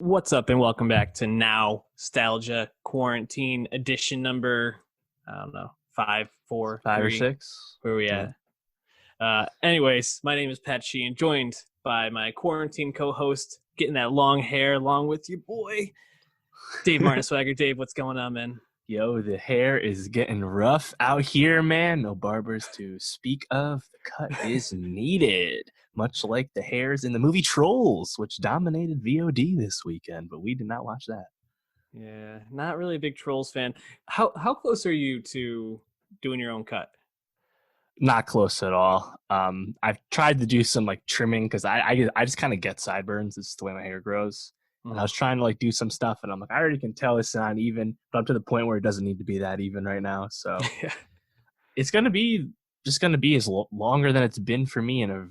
What's up, and welcome back to Nowstalgia Quarantine Edition number, I don't know, five, four, Five or three. six. Where are we Yeah. at? Anyways, my name is Pat Sheehan, joined by my quarantine co-host, getting that long hair along with your boy, Dave Martin Swagger. Dave, what's going on, man? Yo, the hair is getting rough out here, man. No barbers to speak of. The cut is needed, much like the hairs in the movie Trolls, which dominated VOD this weekend, but we did not watch that. Yeah, not really a big Trolls fan. How close are you to doing your own cut? Not close at all. I've tried to do some like trimming because I just kind of get sideburns. It's the way my hair grows. And I was trying to like do some stuff, and I'm like, I already can tell it's not even, but I'm to the point where it doesn't need to be that even right now. So Yeah. it's gonna be just gonna be as longer than it's been for me in a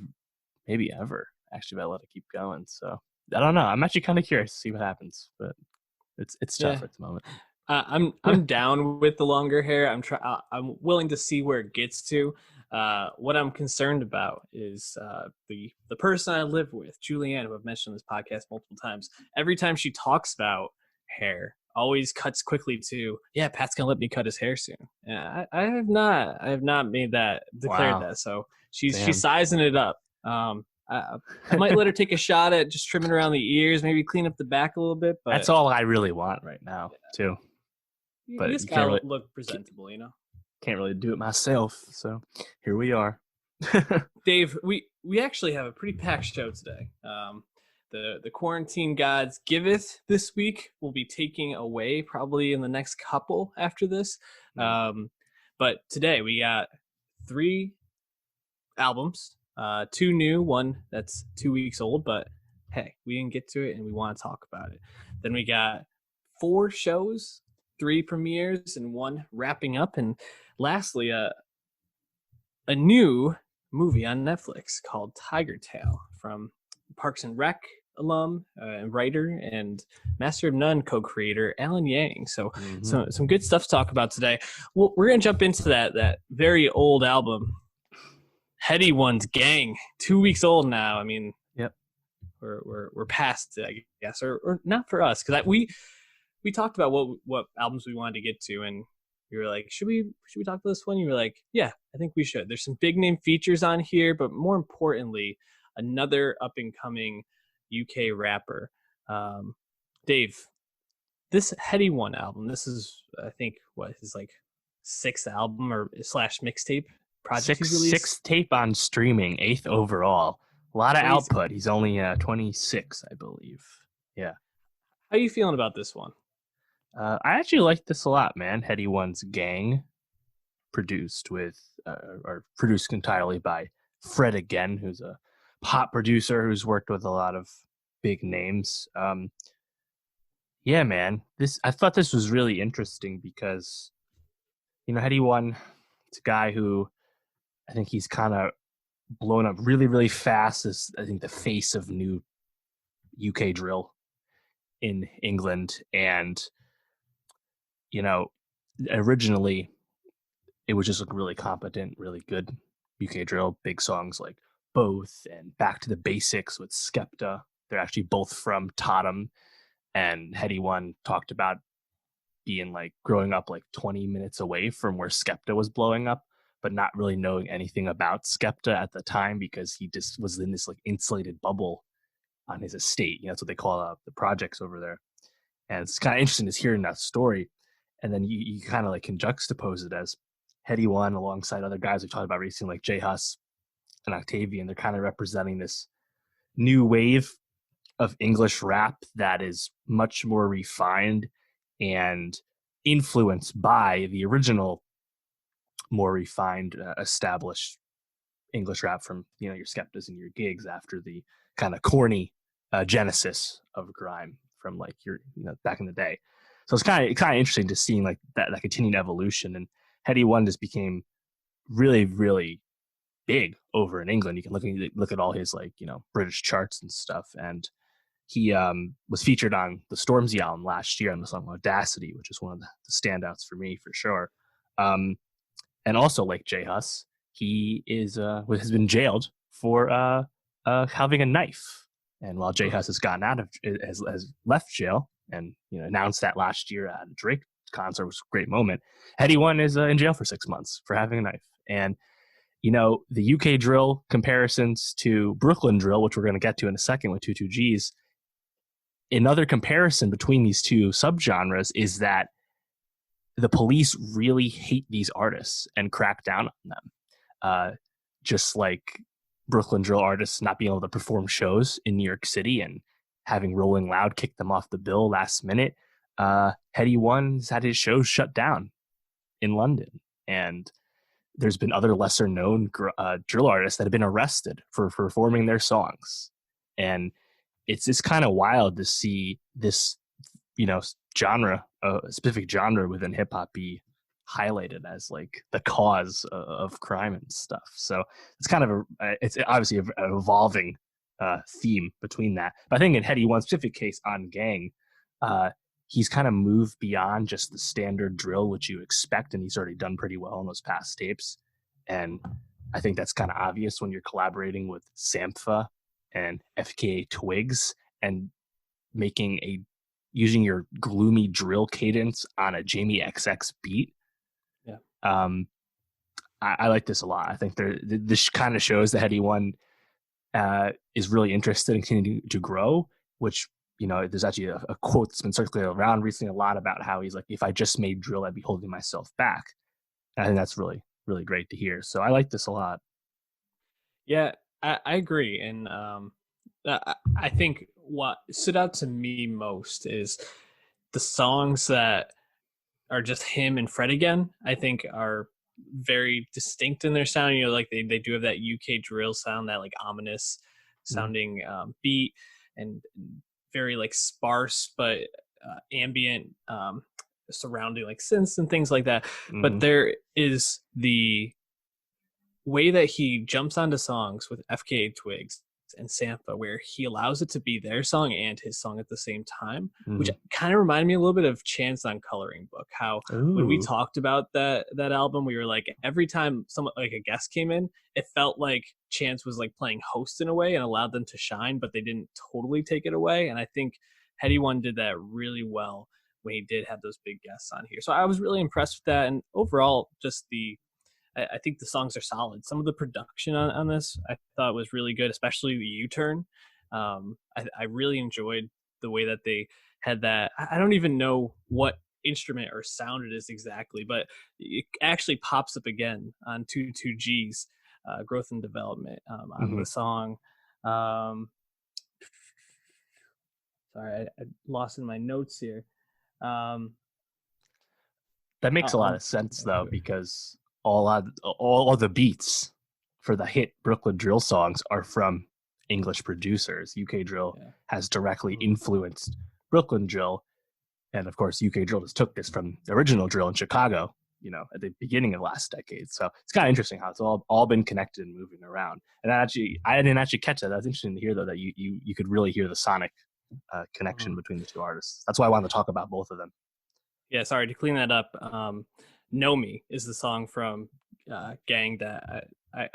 maybe ever. Actually, if I let it keep going. So I don't know. I'm actually kind of curious to see what happens, but it's tough Yeah. at the moment. I'm down with the longer hair. I'm willing to see where it gets to. What I'm concerned about is the person I live with, Julianne, who I've mentioned on this podcast multiple times. Every time she talks about hair, always cuts quickly to, yeah, Pat's gonna let me cut his hair soon. Yeah, I have not made that declared Wow. that. So she's Damn. sizing it up. I might let her take a shot at just trimming around the ears, maybe clean up the back a little bit, but That's all I really want right now, too. you But just you can't gotta really look presentable, you know. can't really do it myself. So here we are. Dave, we actually have a pretty packed show today. The quarantine gods giveth this week will be taking away probably in the next couple after this. But today we got three albums, two new, one that's 2 weeks old, but hey, we didn't get to it and we want to talk about it. Then we got four shows, three premieres, and one wrapping up, and lastly, a new movie on Netflix called Tigertail from Parks and Rec alum and writer and Master of None co-creator Alan Yang. So, some good stuff to talk about today. Well, we're gonna jump into that very old album, Headie One's Gang. 2 weeks old now. I mean, Yep. we're past it, I guess, or not for us, because we talked about what albums we wanted to get to, and you were like, should we talk about this one? You were like, yeah, I think we should. There's some big name features on here, but more importantly, another up and coming UK rapper. Dave, this Headie One album, this is, I think, what his like sixth album or slash mixtape project he's released. Sixth tape on streaming, eighth overall. A lot of Crazy. output. He's only 26, I believe. Yeah. How are you feeling about this one? I actually like this a lot, man. Headie One's Gang, produced entirely by Fred again, who's a pop producer who's worked with a lot of big names. Yeah, man. I thought this was really interesting because, Headie One, it's a guy who I think he's kind of blown up really, really fast as I think the face of new UK drill in England. And originally it was just like really competent, really good UK drill, big songs like Both and Back to the Basics with Skepta. They're actually both from Tottenham, and Headie One talked about being like growing up like 20 minutes away from where Skepta was blowing up, but not really knowing anything about Skepta at the time because he just was in this like insulated bubble on his estate. That's what they call the projects over there. And it's kind of interesting just hearing that story. And then you kind of like can juxtapose it as Headie One alongside other guys we talked about recently, like J Hus and Octavian. They're kind of representing this new wave of English rap that is much more refined and influenced by the original, more refined, established English rap from your Skeptas and your Gigs after the kind of corny genesis of grime from like back in the day. So it's kind of interesting to seeing like that continued evolution. And Headie One just became really, really big over in England. You can look at all his like British charts and stuff. And he was featured on the Stormzy album last year on the song Audacity, which is one of the standouts for me for sure. And also like J Hus, he has been jailed for having a knife And while J Hus has gotten out of has left jail and announced that last year at a Drake concert, was a great moment. Headie One is in jail for 6 months for having a knife. And the UK drill comparisons to Brooklyn drill, which we're going to get to in a second with 22Gs. Another comparison between these two subgenres is that the police really hate these artists and crack down on them. Just like Brooklyn drill artists not being able to perform shows in New York City and having Rolling Loud kick them off the bill last minute. Headie One's had his shows shut down in London. And there's been other lesser known drill artists that have been arrested for performing their songs. And it's kind of wild to see this, genre, a specific genre within hip hop be highlighted as like the cause of crime and stuff. So it's kind of it's obviously an evolving theme between that. But I think in Headie One's specific case on Gang, he's kind of moved beyond just the standard drill, which you expect, and he's already done pretty well in those past tapes. And I think that's kind of obvious when you're collaborating with Sampha and FKA Twigs and using your gloomy drill cadence on a Jamie XX beat. Yeah. I like this a lot. I think this kind of shows that Headie One is really interested in continuing to grow, which, there's actually a quote that's been circulating around recently a lot about how he's like, if I just made drill, I'd be holding myself back. And I think that's really, really great to hear. So I like this a lot. Yeah, I agree. And I think what stood out to me most is the songs that are just him and Fred again, I think are very distinct in their sound. Like they do have that UK drill sound, that like ominous sounding beat, and very like sparse but ambient surrounding like synths and things like that. But there is the way that he jumps onto songs with FKA Twigs and Sampha where he allows it to be their song and his song at the same time, which kind of reminded me a little bit of Chance on Coloring Book. How when we talked about that album, we were like, every time someone like a guest came in, it felt like Chance was like playing host in a way and allowed them to shine, but they didn't totally take it away. And I think Headie One did that really well when he did have those big guests on here. So I was really impressed with that. And overall, just I think the songs are solid. Some of the production on this I thought was really good, especially the U-turn. I really enjoyed the way that they had that. I don't even know what instrument or sound it is exactly, but it actually pops up again on 22G's Growth and Development on the song. Sorry, I lost in my notes here. That makes a lot of sense, though, because all of the beats for the hit Brooklyn drill songs are from English producers. UK drill has directly influenced Brooklyn drill. And of course, UK drill just took this from the original drill in Chicago, at the beginning of last decade. So it's kind of interesting how it's all been connected and moving around. And I didn't actually catch that. That's interesting to hear, though, that you could really hear the sonic connection between the two artists. That's why I wanted to talk about both of them. Yeah, sorry to clean that up. Know Me is the song from Gang that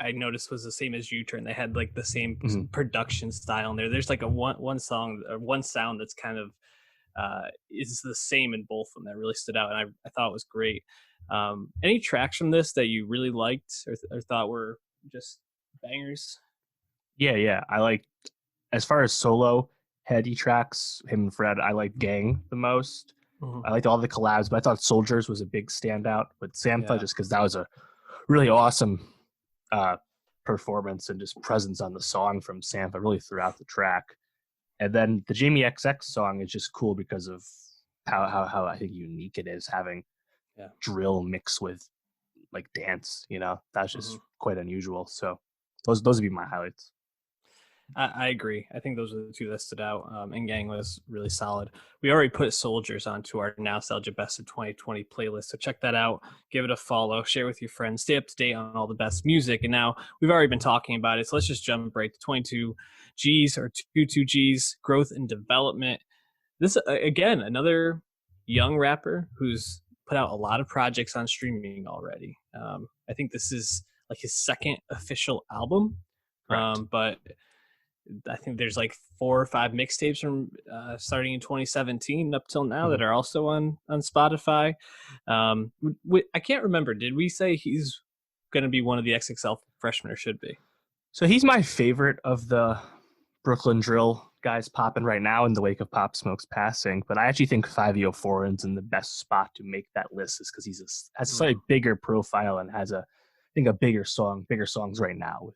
I noticed was the same as U-turn. They had like the same production style in there. There's like a one song or one sound that's kind of is the same in both of them that really stood out, and I thought it was great. Any tracks from this that you really liked or thought were just bangers? Yeah. I like, as far as solo Headie tracks, him and Fred, I like Gang the most. I liked all the collabs, but I thought Soldiers was a big standout with Sampha, just because that was a really awesome performance and just presence on the song from Sampha really throughout the track. And then the Jamie XX song is just cool because of how I think unique it is, having drill mixed with like dance. That's just quite unusual. So those would be my highlights. I agree. I think those are the two that stood out. And Gang was really solid. We already put Soldiers onto our Nowstalgia Best of 2020 playlist, so check that out. Give it a follow. Share with your friends. Stay up to date on all the best music. And now we've already been talking about it, so let's just jump right to 22Gs or 22Gs, Growth and Development. This, again, another young rapper who's put out a lot of projects on streaming already. I think this is like his second official album. But I think there's like 4 or 5 mixtapes from starting in 2017 up till now Mhm. that are also on Spotify. I can't remember. Did we say he's going to be one of the XXL freshmen, or should be? So he's my favorite of the Brooklyn drill guys popping right now in the wake of Pop Smoke's passing. But I actually think 5 Foreign's in the best spot to make that list is because has a slightly bigger profile and has I think a bigger songs right now with,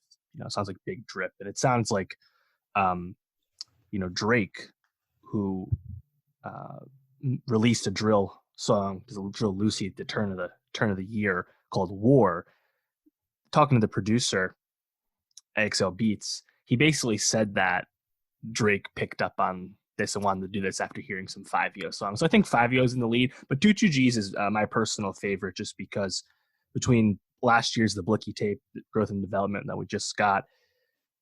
sounds like Big Drip. And it sounds like, um, Drake, who uh, released a drill song, Drill Lucy at the turn of the year called War. Talking to the producer, AXL Beats, he basically said that Drake picked up on this and wanted to do this after hearing some 5 songs. So I think 5 is in the lead, but 22G's is my personal favorite just because between last year's The Blicky tape, Growth and Development that we just got,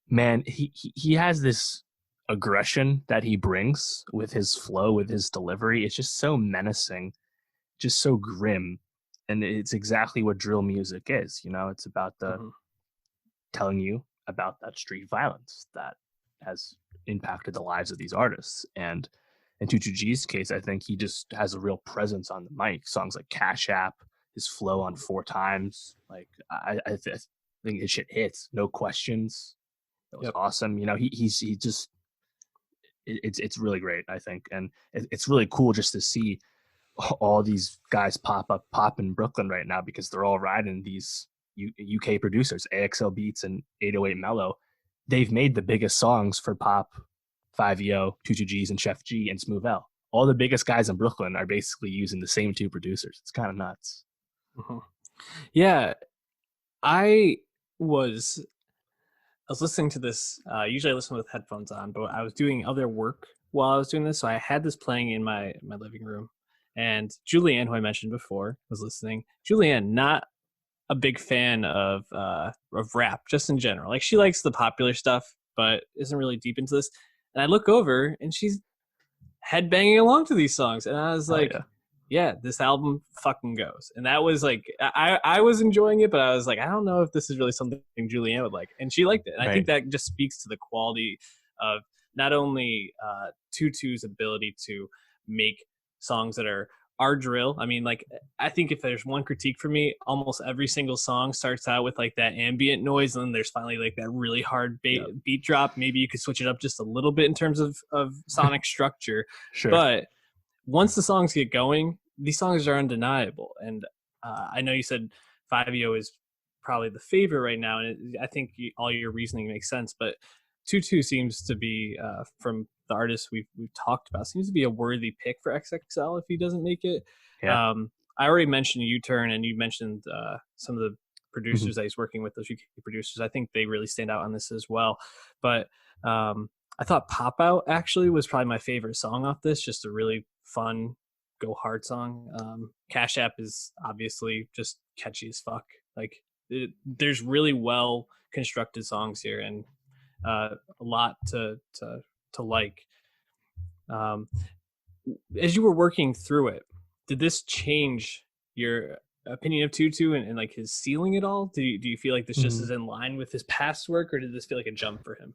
man, he has this aggression that he brings with his flow, with his delivery. It's just so menacing, just so grim. And it's exactly what drill music is. It's about telling you about that street violence that has impacted the lives of these artists. And in 22G's case, I think he just has a real presence on the mic. Songs like Cash App, his flow on 4 times, like I think his shit hits, no questions. That was awesome. He just it's really great, I think, and it's really cool just to see all these guys pop in Brooklyn right now because they're all riding these UK producers, AXL Beats and 808 Mellow. They've made the biggest songs for pop, 5 22G's, and Chef G and Smooth L. All the biggest guys in Brooklyn are basically using the same 2 producers. It's kind of nuts. Yeah, I was listening to this. Usually I listen with headphones on, but I was doing other work while I was doing this, so I had this playing in my living room. And Julianne, who I mentioned before, was listening. Julianne, not a big fan of rap, just in general. Like, she likes the popular stuff, but isn't really deep into this. And I look over, and she's headbanging along to these songs, and I was like, yeah, this album fucking goes. And that was like, I was enjoying it, but I was like, I don't know if this is really something Julianne would like. And she liked it. And I think that just speaks to the quality of not only Tutu's ability to make songs that are drill. I mean, like, I think if there's one critique for me, almost every single song starts out with like that ambient noise, and then there's finally like that really hard beat drop. Maybe you could switch it up just a little bit in terms of sonic structure. Sure. But once the songs get going, these songs are undeniable. And I know you said 5 is probably the favorite right now, and I think all your reasoning makes sense. But 22 seems to be, from the artists we've talked about, seems to be a worthy pick for XXL if he doesn't make it. Yeah. I already mentioned U-Turn, and you mentioned some of the producers that he's working with, those UK producers. I think they really stand out on this as well. But I thought Pop Out actually was probably my favorite song off this, just a really fun, go hard song. Cash App is obviously just catchy as fuck. Like, there's really well constructed songs here, and a lot to like. As you were working through it, did this change your opinion of Tutu and like his ceiling at all? Do you feel like this just is in line with his past work, or did this feel like a jump for him?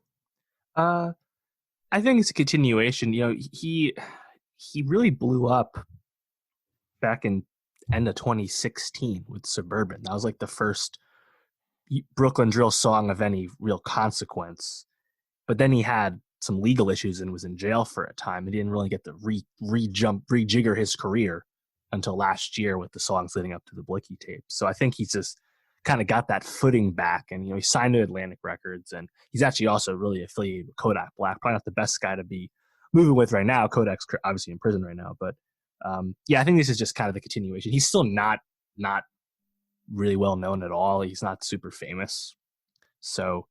I think it's a continuation. He really blew up back in end of 2016 with Suburban. That was like the first Brooklyn drill song of any real consequence. But then he had some legal issues and was in jail for a time. He didn't really get to rejigger his career until last year with the songs leading up to the Blicky tape. So I think he's just kind of got that footing back, and he signed to Atlantic Records, and he's actually also really affiliated with Kodak Black. Probably not the best guy to be moving with right now. Kodak's obviously in prison right now, but I think this is just kind of the continuation. He's still not really well known at all. He's not super famous, so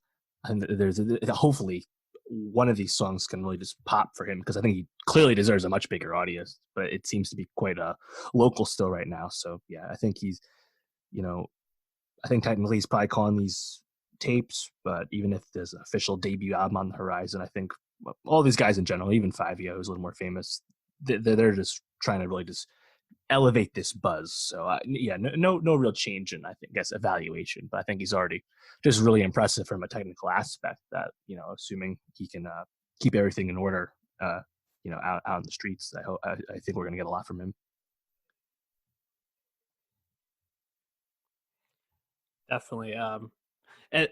I think there's hopefully one of these songs can really just pop for him, because I think he clearly deserves a much bigger audience, but it seems to be quite local still right now. So yeah, I think he's, I think technically he's probably calling these tapes, but even if there's an official debut album on the horizon, I think all these guys in general, even 5 who's a little more famous, they're just trying to really just elevate this buzz. So yeah, no real change in, I think, guess evaluation, but I think he's already just really impressive from a technical aspect. That, assuming he can keep everything in order, out in the streets, I think we're gonna get a lot from him. Definitely. A-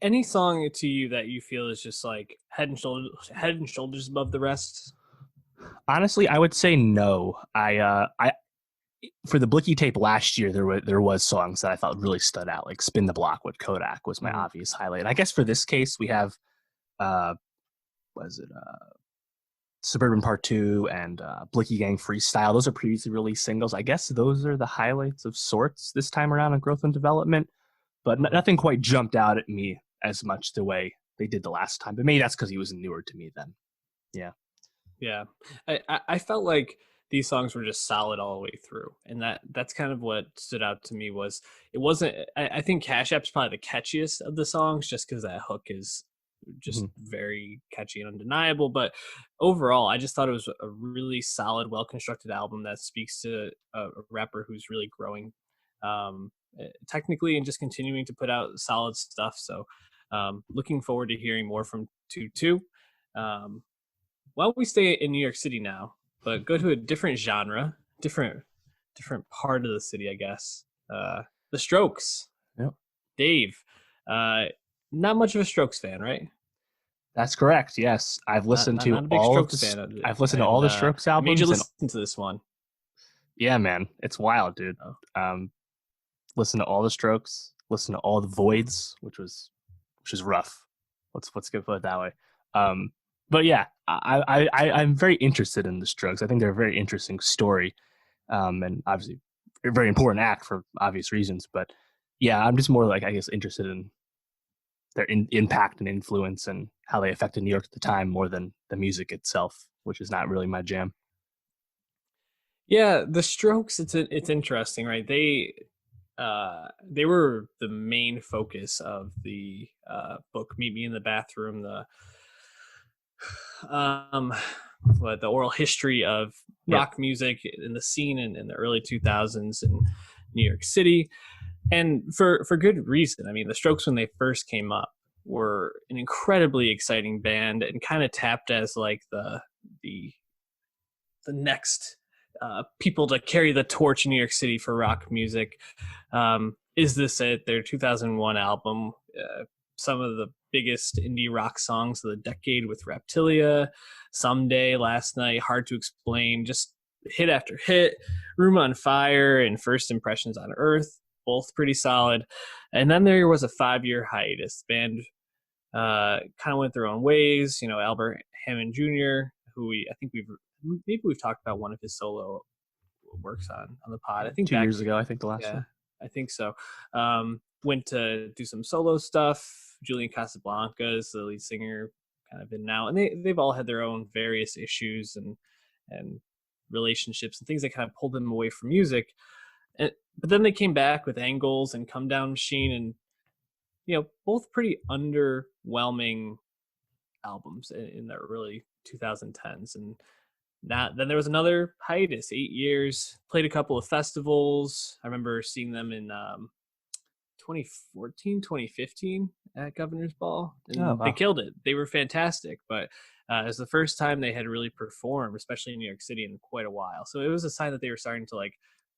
any song to you that you feel is just like head and shoulders above the rest? Honestly, I would say no. I for the Blicky tape last year, there was songs that I thought really stood out, like "Spin the Block" with Kodak was my Mm. obvious highlight. And I guess for this case, we have uh, was it Suburban Part 2 and Blicky Gang Freestyle. Those are previously released singles. I guess those are the highlights of sorts this time around on Growth and Development, but nothing quite jumped out at me as much the way they did the last time. But maybe that's because he was newer to me then. Yeah. Yeah, I felt like these songs were just solid all the way through, and that's kind of what stood out to me. Was it wasn't I think Cash App's probably the catchiest of the songs, just because that hook is just very catchy and undeniable. But overall, I just thought it was a really solid, well constructed album that speaks to a rapper who's really growing technically and just continuing to put out solid stuff. So looking forward to hearing more from Tutu. Um, well, we stay in New York City now, but go to a different genre, different part of the city, I guess. The Strokes. Yep. Dave, not much of a Strokes fan, right? That's correct. Yes, I've listened to not a big all of Strokes the. fan. I've listened to all the Strokes I made you albums. listen to this one. Yeah, man, it's wild, dude. Oh. Listen to all the Strokes. Listen to all the Voids, which was rough. Let's go put it that way. But yeah, I'm very interested in the Strokes. I think they're a very interesting story, and obviously a very important act for obvious reasons. But yeah, I'm just more like, I guess, interested in their impact and influence and how they affected New York at the time more than the music itself, which is not really my jam. Yeah, the Strokes. It's interesting, right? They were the main focus of the book Meet Me in the Bathroom, um the oral history of rock music in the scene in the early 2000s in New York City, and for good reason. I mean, the Strokes, when they first came up, were an incredibly exciting band and kind of tapped as like the next people to carry the torch in New York City for rock music. Is This It? Their 2001 album, some of the biggest indie rock songs of the decade with Reptilia, Someday, Last Night, Hard to Explain, just hit after hit. Room on Fire and First Impressions on Earth, both pretty solid. And then there was a 5-year hiatus. The band kind of went their own ways. Albert Hammond Jr., who I think we've talked about one of his solo works on the pod. I think 2 years ago, I think the last one. I think so. Went to do some solo stuff. Julian Casablanca is the lead singer, kind of in now, and they've all had their own various issues and relationships and things that kind of pulled them away from music. But then they came back with Angles and Come Down Machine, and both pretty underwhelming albums in the early 2010s. And then there was another hiatus, 8 years, played a couple of festivals. I remember seeing them in 2014, 2015 at Governor's Ball, and they killed it. They were fantastic, but it was the first time they had really performed, especially in New York City, in quite a while. So it was a sign that they were starting to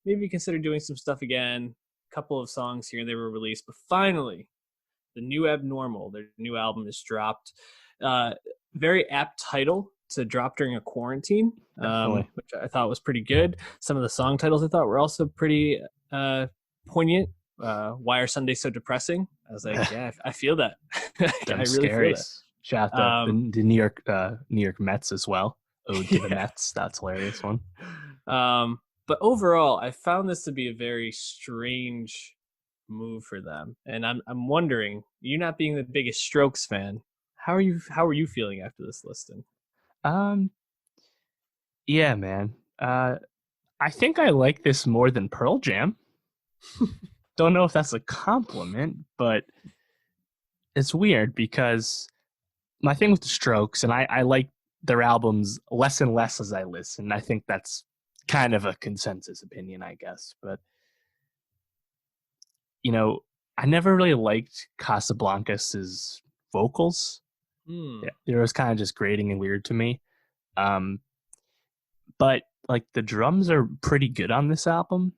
maybe consider doing some stuff again. A couple of songs here and they were released, but finally, The New Abnormal, their new album, is dropped. Very apt title to drop during a quarantine, which I thought was pretty good. Some of the song titles I thought were also pretty poignant. Why Are Sundays So Depressing? I was like, yeah, I feel that. I really feel that. Shout out the New York Mets as well. Ode to the Mets. That's a hilarious one. But overall, I found this to be a very strange move for them, and I'm wondering, you not being the biggest Strokes fan, how are you feeling after this listing? Yeah, man. I think I like this more than Pearl Jam. Don't know if that's a compliment, but it's weird because my thing with the Strokes, and I like their albums less and less as I listen. I think that's kind of a consensus opinion, I guess. But I never really liked Casablancas's vocals. Hmm. Yeah, it was kind of just grating and weird to me. Um, but like the drums are pretty good on this album,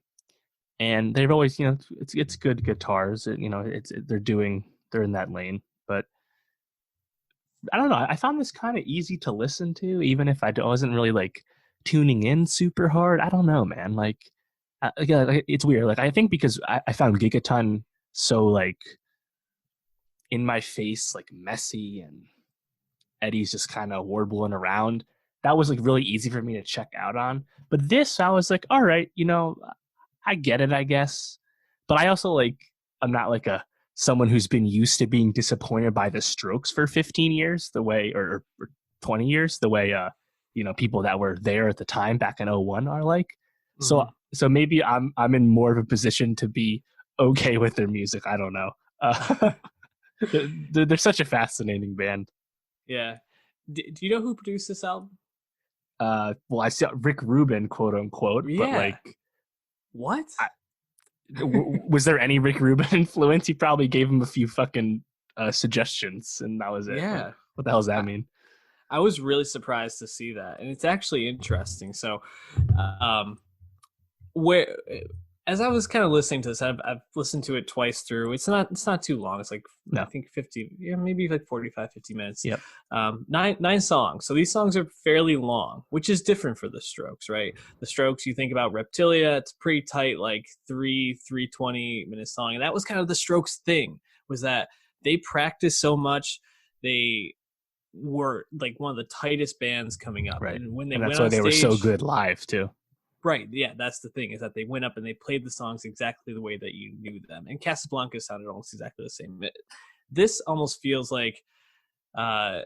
and they've always, it's good guitars. They're in that lane. But I don't know. I found this kind of easy to listen to, even if I wasn't really like tuning in super hard. I don't know, man. Like, again, it's weird. Like, I think because I found Gigaton so like in my face, like messy, and Eddie's just kind of warbling around. That was like really easy for me to check out on. But this, I was like, all right, I get it, I guess. But I also like, I'm not like someone who's been used to being disappointed by the Strokes for 15 years, the way, or 20 years, the way, people that were there at the time back in '01 are like. So, Mhm. so maybe I'm in more of a position to be okay with their music. I don't know. They're such a fascinating band. Yeah. Do you know who produced this album? Well, I see Rick Rubin, quote unquote, but Yeah. like, What? was there any Rick Rubin influence? He probably gave him a few fucking suggestions, and that was it. Like, Yeah. what the hell does that I, mean? I was really surprised to see that, and it's actually interesting. So, um, where as I was kind of listening to this, I've listened to it twice through. It's not too long. It's like I No. think 50, yeah, maybe like 45, 50 minutes. Yep. Nine songs. So these songs are fairly long, which is different for the Strokes, right? The Strokes, you think about Reptilia, it's pretty tight, like 3 3 20 minute song, and that was kind of the Strokes thing, was that they practiced so much. They were like one of the tightest bands coming up, Right. and when they And that's went why on they were so stage. good live too. Right, yeah, that's the thing, is that they went up and they played the songs exactly the way that you knew them. And Casablanca sounded almost exactly the same. This almost feels like uh,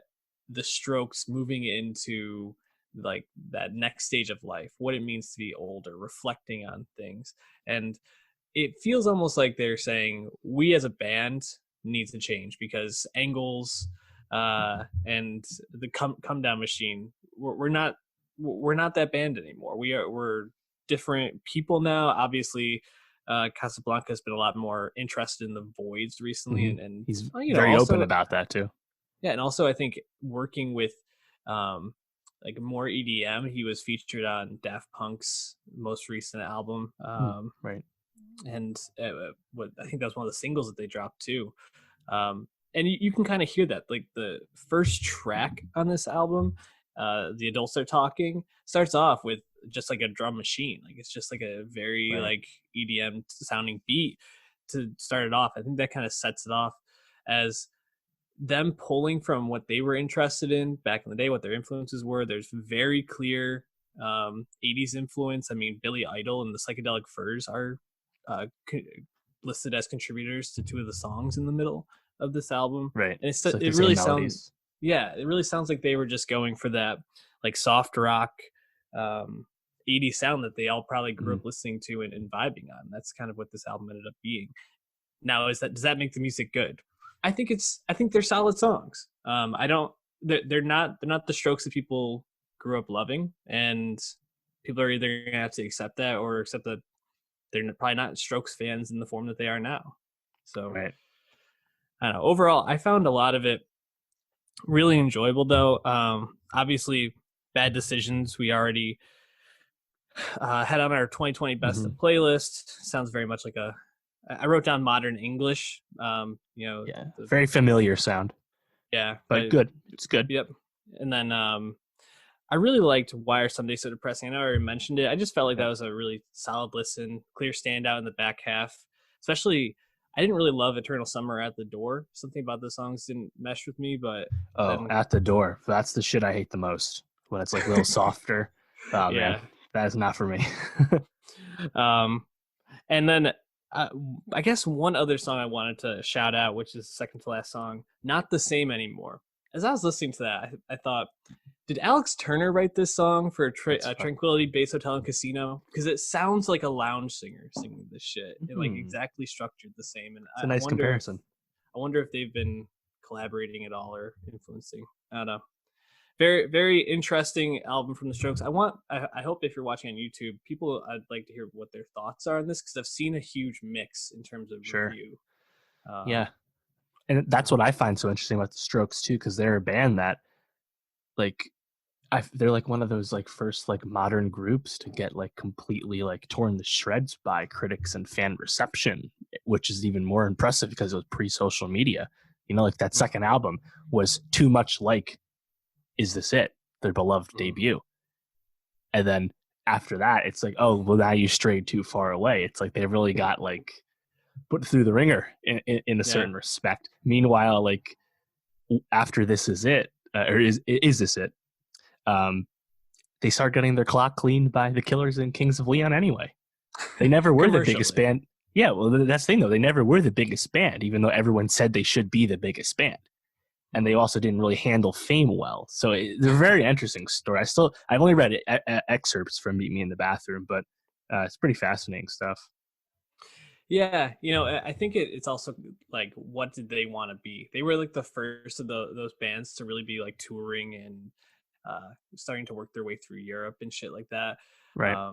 the Strokes moving into like that next stage of life, what it means to be older, reflecting on things. And it feels almost like they're saying we as a band need to change because Angles and the come down machine, we're not that band anymore. We're different people now. Obviously, Casablanca has been a lot more interested in the voids recently, Mm-hmm. and He's very open also, about that too. yeah, and also I think working with um, like more EDM. He was featured on Daft Punk's most recent album, Right. and what I think that was one of the singles that they dropped too. And you can kind of hear that, like the first track on this album, the adults are talking, starts off with just like a drum machine, like it's just like a very Right. like EDM sounding beat to start it off. I think that kind of sets it off as them pulling from what they were interested in back in the day, what their influences were. There's very clear 80s influence. I mean, Billy Idol and the Psychedelic Furs are uh, listed as contributors to two of the songs in the middle of this album, Right. and It's like the it same really sounds, melodies. yeah, it really sounds like they were just going for that like soft rock um 80s sound that they all probably grew up listening to and vibing on. That's kind of what this album ended up being. Now, does that make the music good? I think they're solid songs. I don't they're not the Strokes that people grew up loving, and people are either gonna have to accept that or accept that they're probably not Strokes fans in the form that they are now. So Right. I don't know. Overall, I found a lot of it really enjoyable, though. Obviously, Bad Decisions we already had on our 2020 best Mm-hmm. of playlist. Sounds very much like a. I wrote down modern English. Yeah. Very familiar sound, Yeah, but but good. It's good. yep. And then I really liked Why Are Some Days So Depressing. I know I already mentioned it. I just felt like that Yep. was a really solid listen, clear standout in the back half. Especially, I didn't really love Eternal Summer at the Door. Something about the songs didn't mesh with me, but Oh, then At the Door. That's the shit I hate the most. When it's like a little softer. Oh man, yeah. that is not for me. Um, and then uh, I guess one other song I wanted to shout out, which is the second to last song, Not the Same Anymore. As I was listening to that, I thought, did Alex Turner write this song for Tranquility Base Hotel and Casino? Because it sounds like a lounge singer singing this shit, and like exactly structured the same. And It's a nice comparison. I wonder if they've been collaborating at all or influencing. I don't know. very very interesting album from the Strokes. I hope if you're watching on YouTube, I'd like to hear what their thoughts are on this, because I've seen a huge mix in terms of Sure. review. Yeah. And that's what I find so interesting about the Strokes too, because they're a band that, like, they're like one of those like first like modern groups to get like completely like torn to shreds by critics and fan reception, which is even more impressive because it was pre-social media. You know, like that second album was too much like Is This It, their beloved debut. And then after that, it's like, oh, well, now you strayed too far away. It's like they really got like put through the ringer in a certain respect. Meanwhile, like after This Is It, or is This It? They start getting their clock cleaned by the Killers and Kings of Leon anyway. They never were the biggest band. Yeah, well, that's the thing, though. They never were the biggest band, even though everyone said they should be the biggest band. And they also didn't really handle fame well. So it's a very interesting story. I've only read excerpts from Meet Me in the Bathroom, but it's pretty fascinating stuff. Yeah, I think it's also like, what did they want to be? They were like the first of those bands to really be like touring and starting to work their way through Europe and shit like that. Right.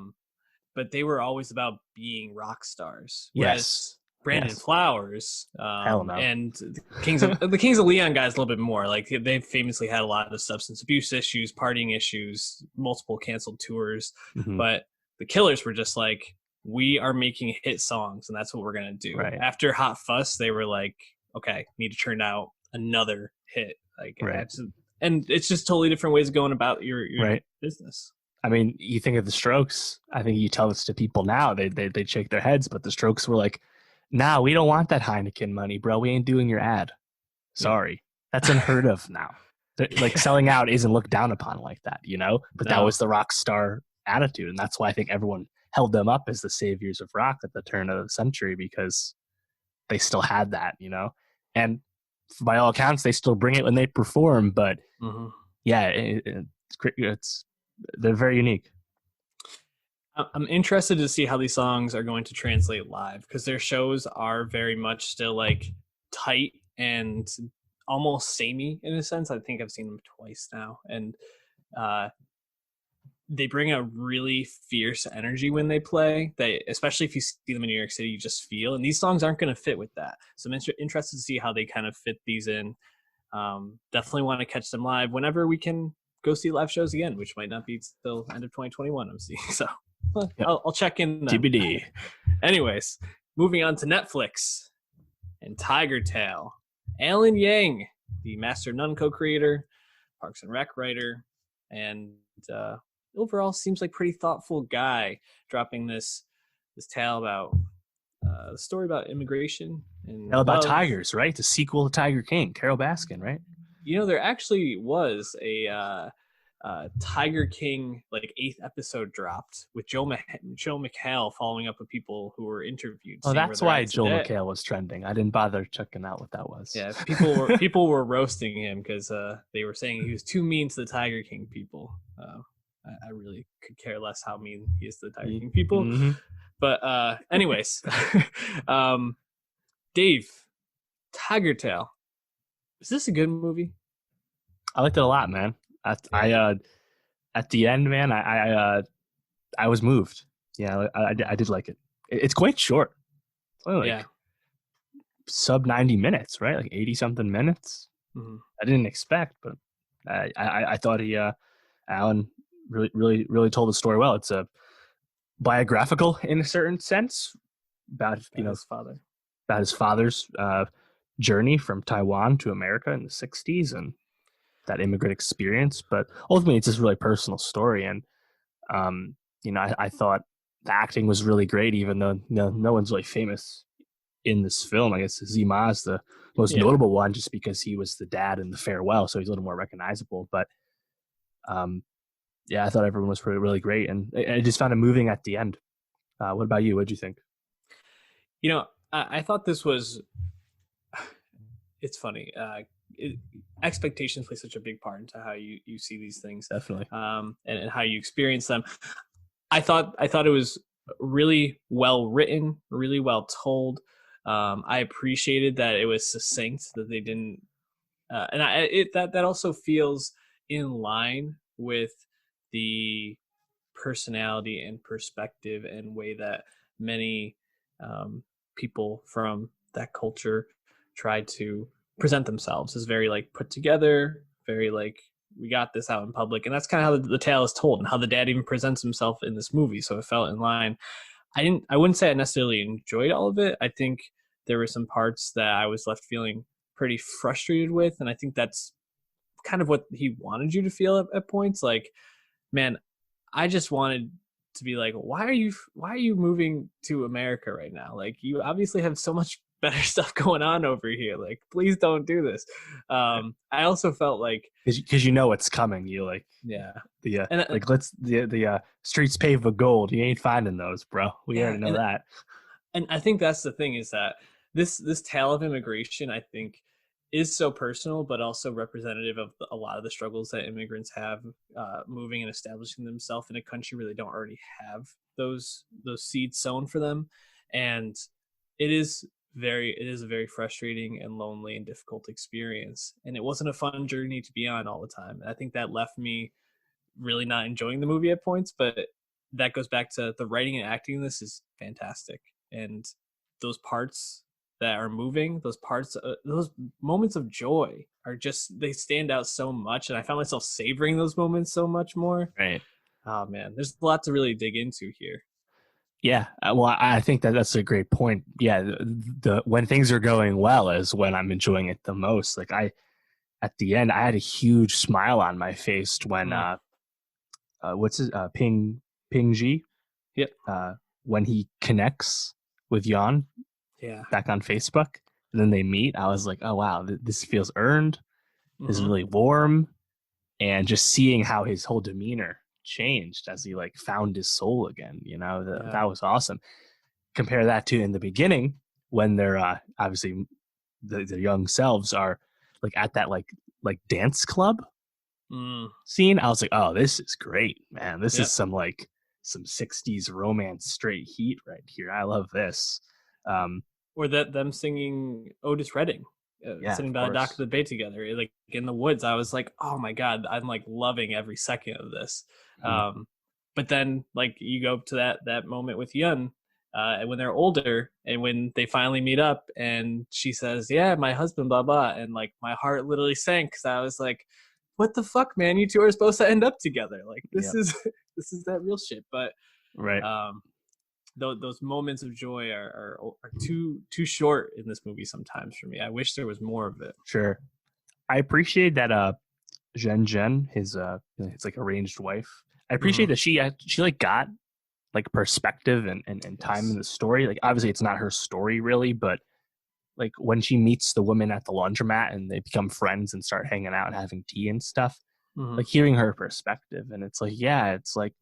But they were always about being rock stars. Yes. Brandon Flowers, Hell no. and the Kings of Leon guys a little bit more. Like, they've famously had a lot of substance abuse issues, partying issues, multiple canceled tours. Mm-hmm. But the Killers were just like, we are making hit songs, and that's what we're gonna do. Right. After Hot Fuss, they were like, okay, need to turn out another hit. Like, right. And it's just totally different ways of going about your right. business. I mean, you think of the Strokes. I think you tell this to people now, they shake their heads. But the Strokes were like, "Nah, we don't want that Heineken money, bro. We ain't doing your ad. Sorry, that's unheard of now. Like, selling out isn't looked down upon like that, you know. But that was the rock star attitude, and that's why I think everyone held them up as the saviors of rock at the turn of the century, because they still had that, you know. And by all accounts, they still bring it when they perform. But yeah, they're very unique. I'm interested to see how these songs are going to translate live, because their shows are very much still like tight and almost samey in a sense. I think I've seen them twice now, and they bring a really fierce energy when they play. Especially if you see them in New York City, you just feel. And these songs aren't going to fit with that. So I'm interested to see how they kind of fit these in. Definitely want to catch them live whenever we can go see live shows again, which might not be till end of 2021. I'm seeing. So I'll check in then. TBD. Anyways, moving on to Netflix and Tigertail. Alan Yang, the Master Nun co-creator, Parks and Rec writer, and overall seems like pretty thoughtful guy, dropping this tale about the story about immigration and about tigers, right? The sequel to Tiger King, Carol Baskin, right? There actually was a Tiger King like 8th episode dropped with Joe McHale following up with people who were interviewed. Oh, that's why Joe McHale was trending. I didn't bother checking out what that was. Yeah, people were roasting him because they were saying he was too mean to the Tiger King people. I really could care less how mean he is to the Tiger King people. Mm-hmm. But anyways, Dave, Tigertail. Is this a good movie? I liked it a lot, man. At the end, man, I was moved. Yeah, I did like it. It's quite short. It's only like sub 90 minutes, right? Like 80 something minutes. Mm-hmm. I didn't expect, but I thought Alan really told the story well. It's a biographical in a certain sense about his father, about his father's journey from Taiwan to America in the 60s and that immigrant experience. But ultimately, it's just a really personal story. And I thought the acting was really great, even though no one's really famous in this film. I guess Zima is the most notable one, just because he was the dad in The Farewell, so he's a little more recognizable. But I thought everyone was really great, and I just found it moving at the end. What about you? What did you think? I thought this was. It's funny. Expectations play such a big part into how you see these things. Definitely. And how you experience them. I thought it was really well written, really well told. I appreciated that it was succinct, that they didn't, and that also feels in line with the personality and perspective and way that many people from that culture tried to present themselves as very like put together, very like we got this out in public. And that's kind of how the tale is told and how the dad even presents himself in this movie. So it felt in line. I wouldn't say I necessarily enjoyed all of it. I think there were some parts that I was left feeling pretty frustrated with, and I think that's kind of what he wanted you to feel at points. Like, man, I just wanted to be like, why are you moving to America right now? Like, you obviously have so much better stuff going on over here. Like, please don't do this. I also felt like, because you know it's coming. You like yeah, the and like let's the streets paved with gold. You ain't finding those, bro. We yeah, already know that. and I think that's the thing is that this tale of immigration, I think, is so personal, but also representative of a lot of the struggles that immigrants have moving and establishing themselves in a country where they don't already have those seeds sown for them, and it is a very frustrating and lonely and difficult experience, and it wasn't a fun journey to be on all the time. And I think that left me really not enjoying the movie at points, but that goes back to the writing and acting in this is fantastic, and those parts that are moving, those parts, those moments of joy are just, they stand out so much. And I found myself savoring those moments so much more. Right. Oh man, there's a lot to really dig into here. Yeah. Well, I think that's a great point. Yeah. The when things are going well is when I'm enjoying it the most. Like at the end, I had a huge smile on my face when what's his Ping Ji, Yep. when he connects with Jan Yeah. back on Facebook, and then they meet. I was like, oh wow, this feels earned. This is Mm-hmm. really warm, and just seeing how his whole demeanor changed as he like found his soul again. You know, Yeah. that was awesome. Compare that to in the beginning when they're obviously the young selves are like at that like dance club scene. I was like, oh, this is great, man. This is Yep. some 60s romance straight heat right here. I love this. Or that them singing Otis Redding, Yeah, sitting of by the dock of course. the bay together, like in the woods. I was like, oh my god, I'm like loving every second of this. Mhm. But then like you go to that moment with Yun, when they're older and when they finally meet up, and she says, "Yeah, my husband, blah blah," and like my heart literally sank because I was like, "What the fuck, man? You two are supposed to end up together. Like this Yep. is this is that real shit." But Right. um, those moments of joy are too short in this movie sometimes for me. I wish there was more of it. Sure. I appreciate that Jen, his like arranged wife. I appreciate Mm-hmm. that she like got like perspective and time in Yes. the story. Like obviously it's not her story really, but like when she meets the woman at the laundromat and they become friends and start hanging out and having tea and stuff, Mm-hmm. like hearing her perspective, and it's like, yeah, it's like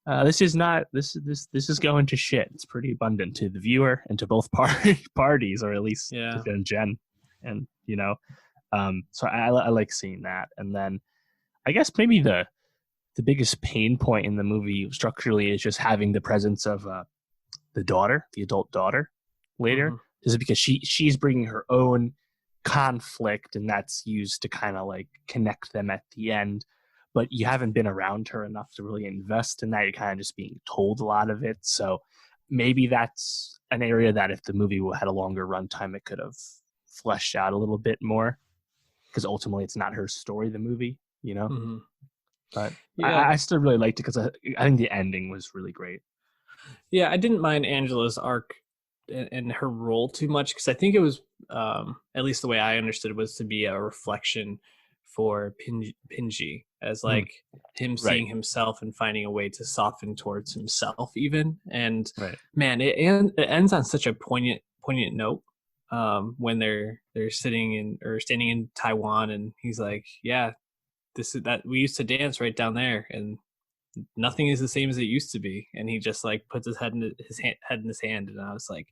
this is not this is going to shit. It's pretty abundant to the viewer and to both parties, or at least Yeah. to Jen, and you know, so I like seeing that. And then I guess maybe the biggest pain point in the movie structurally is just having the presence of the adult daughter later, Mm-hmm. is because she's bringing her own conflict, and that's used to kind of like connect them at the end. But you haven't been around her enough to really invest in that. You're kind of just being told a lot of it. So maybe that's an area that if the movie had a longer runtime, it could have fleshed out a little bit more. Because ultimately, it's not her story, the movie, you know. Mm-hmm. But Yeah. I still really liked it because I think the ending was really great. Yeah. I didn't mind Angela's arc and her role too much because I think it was, at least the way I understood it, was to be a reflection for Pinji as Mm, like him right, seeing himself and finding a way to soften towards himself even. And right. man, it ends on such a poignant note. When they're sitting in or standing in Taiwan, and he's like, "Yeah, this is that we used to dance right down there, and nothing is the same as it used to be." And he just like puts his head in his hand, and I was like,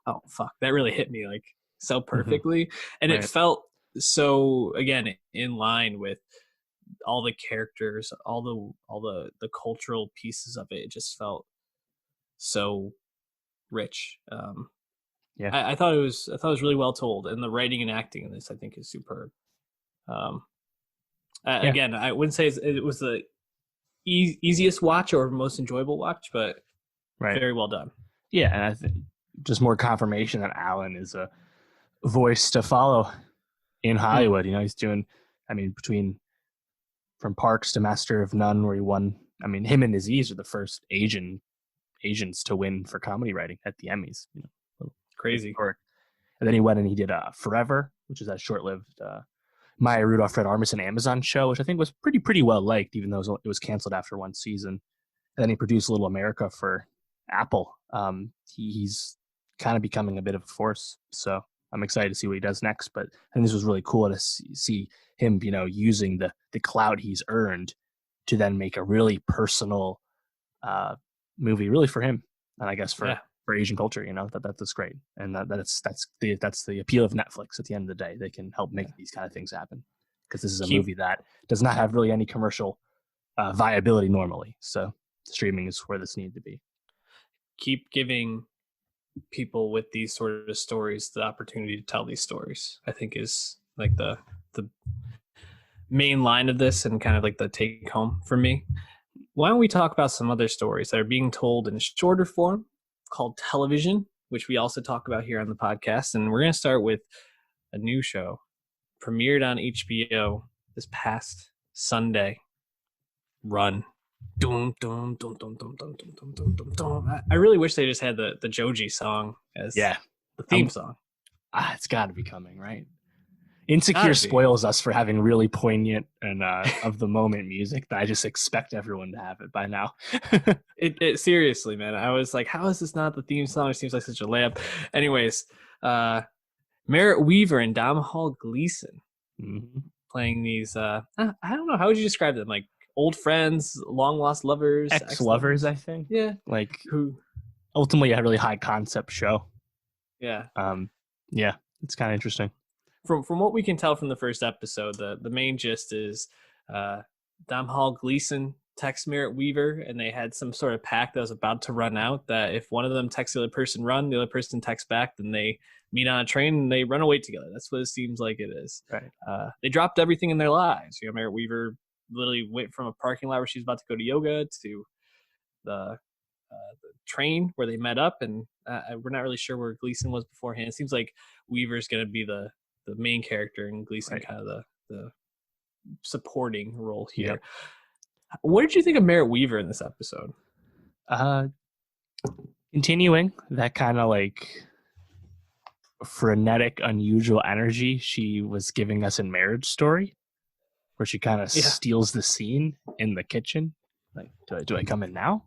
"Oh fuck, that really hit me like so Hmm. perfectly," and it Right. felt so again in line with all the characters, all the cultural pieces of it. It just felt so rich. Yeah. I thought it was really well told, and the writing and acting in this I think is superb. Um, Yeah. Again, I wouldn't say it was the easiest watch or most enjoyable watch, but Right. very well done. Yeah, and I think just more confirmation that Alan is a voice to follow in Hollywood. You know, he's doing, I mean, between from Parks to Master of None, where he won. I mean, him and Aziz are the first Asians to win for comedy writing at the Emmys. You know, Crazy. And then he went and he did Forever, which is that short-lived Maya Rudolph, Fred Armisen Amazon show, which I think was pretty well liked, even though it was canceled after one season. And then he produced Little America for Apple. He's kind of becoming a bit of a force, so I'm excited to see what he does next. But I think this was really cool to see him, you know, using the clout he's earned to then make a really personal movie, really for him, and I guess for Asian culture. You know, that's great, and that's the appeal of Netflix. At the end of the day, they can help make these kind of things happen, because this is a movie that does not have really any commercial viability normally. So streaming is where this needed to be. Keep giving people with these sort of stories the opportunity to tell these stories, I think, is like the main line of this, and kind of like the take home for me. Why don't we talk about some other stories that are being told in shorter form called television, which we also talk about here on the podcast. And we're going to start with a new show premiered on HBO this past Sunday. Run. Dum, dum, dum, dum, dum, dum, dum, dum, dum, dum. I really wish they just had the Jodie song as the theme song. It's got to be coming, right? Insecure spoils us for having really poignant and of the moment music that I just expect everyone to have it by now. it seriously, man. I was like, how is this not the theme song? It seems like such a layup. Anyways, Merritt Wever and Domhnall Gleeson playing these. I don't know, how would you describe them? Like old friends, long lost lovers, ex-lovers, I think. Yeah, like who ultimately a really high concept show. Yeah. Yeah, it's kind of interesting. From what we can tell from the first episode, the main gist is Domhnall Gleeson texts Merritt Wever, and they had some sort of pact that was about to run out, that if one of them texts the other person run, the other person texts back, then they meet on a train and they run away together. That's what it seems like it is. Right. They dropped everything in their lives. You know, Merritt Wever literally went from a parking lot where she was about to go to yoga to the train where they met up, and we're not really sure where Gleeson was beforehand. It seems like Weaver's going to be the main character, and Gleeson kind of the supporting role here. Yep. What did you think of Merritt Wever in this episode? Continuing that kind of like frenetic, unusual energy she was giving us in Marriage Story, where she kind of steals the scene in the kitchen. Like, do I come in now?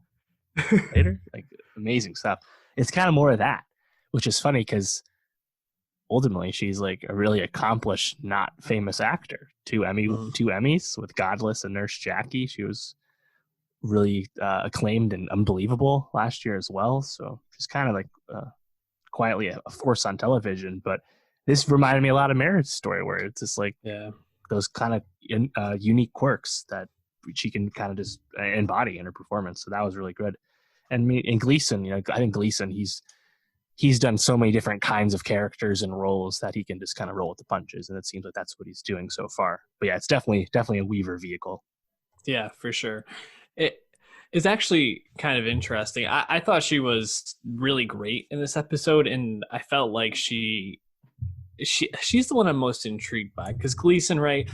Later? Like, amazing stuff. It's kind of more of that, which is funny because ultimately she's like a really accomplished, not famous actor. Two Emmys with Godless and Nurse Jackie. She was really acclaimed and unbelievable last year as well. So she's kind of like quietly a force on television. But this reminded me a lot of Marriage Story, where it's just like those kind of unique quirks that she can kind of just embody in her performance. So that was really good. And Gleeson, you know, I think Gleeson, he's done so many different kinds of characters and roles that he can just kind of roll with the punches, and it seems like that's what he's doing so far. But yeah, it's definitely a Weaver vehicle. Yeah, for sure. It is actually kind of interesting. I thought she was really great in this episode, and I felt like she's the one I'm most intrigued by, because Gleeson, right?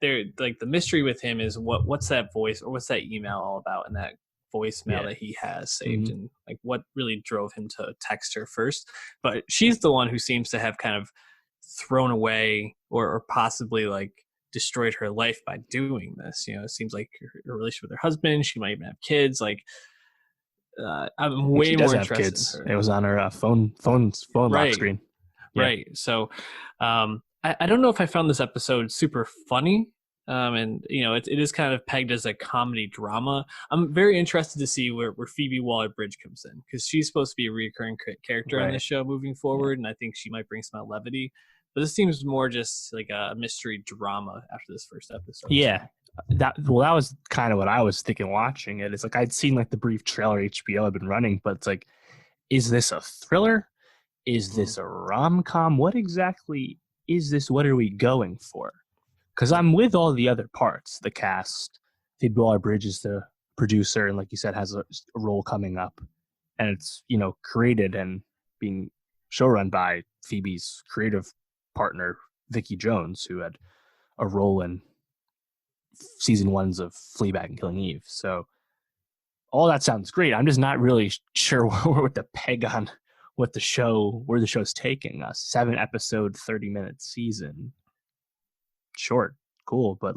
They're like, the mystery with him is what's that voice or what's that email all about, and that voicemail that he has saved, and like what really drove him to text her first. But she's the one who seems to have kind of thrown away or possibly like destroyed her life by doing this. You know, it seems like her relationship with her husband, she might even have kids. Like, I'm way more interested kids. In her. It was on her phone lock screen. Right. So I don't know if I found this episode super funny. And, you know, it is kind of pegged as a comedy drama. I'm very interested to see where Phoebe Waller-Bridge comes in, because she's supposed to be a recurring character on this show moving forward, and I think she might bring some levity. But this seems more just like a mystery drama after this first episode. Yeah. That was kind of what I was thinking watching it. It's like I'd seen like the brief trailer HBO had been running, but it's like, is this a thriller? Is this a rom-com? What exactly is this? What are we going for? because I'm with all the other parts, the cast. Phoebe Waller-Bridge is the producer, and like you said, has a role coming up, and it's created and being showrun by Phoebe's creative partner Vicky Jones, who had a role in season 1s of Fleabag and Killing Eve. So all that sounds great. I'm just not really sure where the peg on where the show's taking us. 7-episode, 30-minute season. Short, cool, but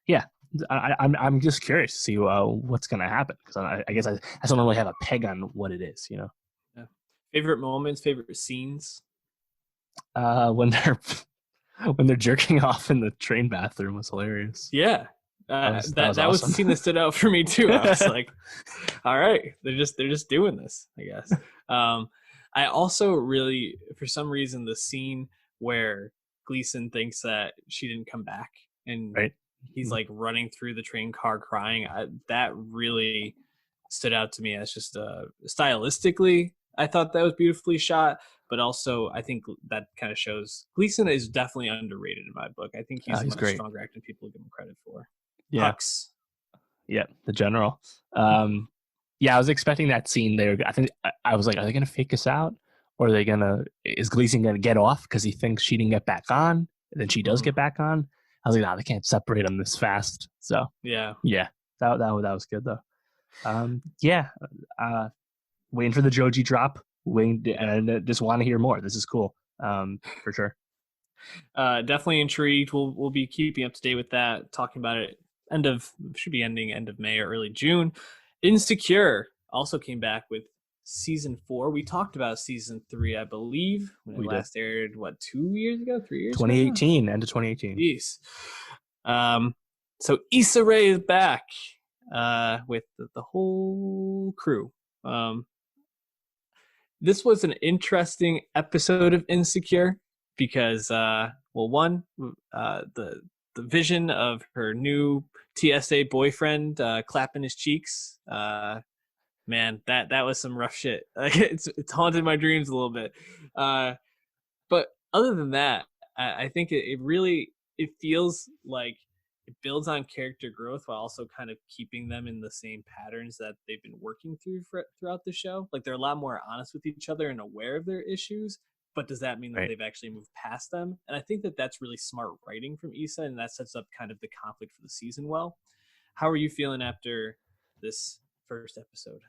yeah, I'm just curious to see what's gonna happen, because I guess I don't really have a peg on what it is. Yeah. Favorite moments, favorite scenes. When they're jerking off in the train bathroom was hilarious. Yeah, that was was awesome. the scene that stood out for me too. I was like, all right, they're just doing this, I guess. I also really, for some reason, the scene where Gleason thinks that she didn't come back, and right. He's like running through the train car crying. That really stood out to me as just stylistically. I thought that was beautifully shot, but also I think that kind of shows Gleason is definitely underrated in my book. I think he's a much great. stronger actor than people give him credit for. Yeah. Hux. Yeah, the general. Yeah, I was expecting that scene there. I think I was like, are they going to fake us out? Or is Gleason going to get off because he thinks she didn't get back on? And then she does get back on. I was like, no, they can't separate them this fast. So yeah, that was good though. Waiting for the Jodie drop. And just want to hear more. This is cool, for sure. Definitely intrigued. We'll be keeping up to date with that. Talking about it. Should be ending end of May or early June. Insecure also came back with season 4. We talked about season 3, I believe, when it last aired. What, 2 years ago? 3 years? 2018, end of 2018. Jeez. So Issa Rae is back with the whole crew. This was an interesting episode of Insecure because, the vision of her new TSA boyfriend clapping his cheeks. Man, that was some rough shit. It's haunted my dreams a little bit. But other than that, I think it feels like it builds on character growth while also kind of keeping them in the same patterns that they've been working throughout the show. Like, they're a lot more honest with each other and aware of their issues. But does that mean that they've actually moved past them? And I think that that's really smart writing from Issa, and that sets up kind of the conflict for the season well. How are you feeling after this first episode?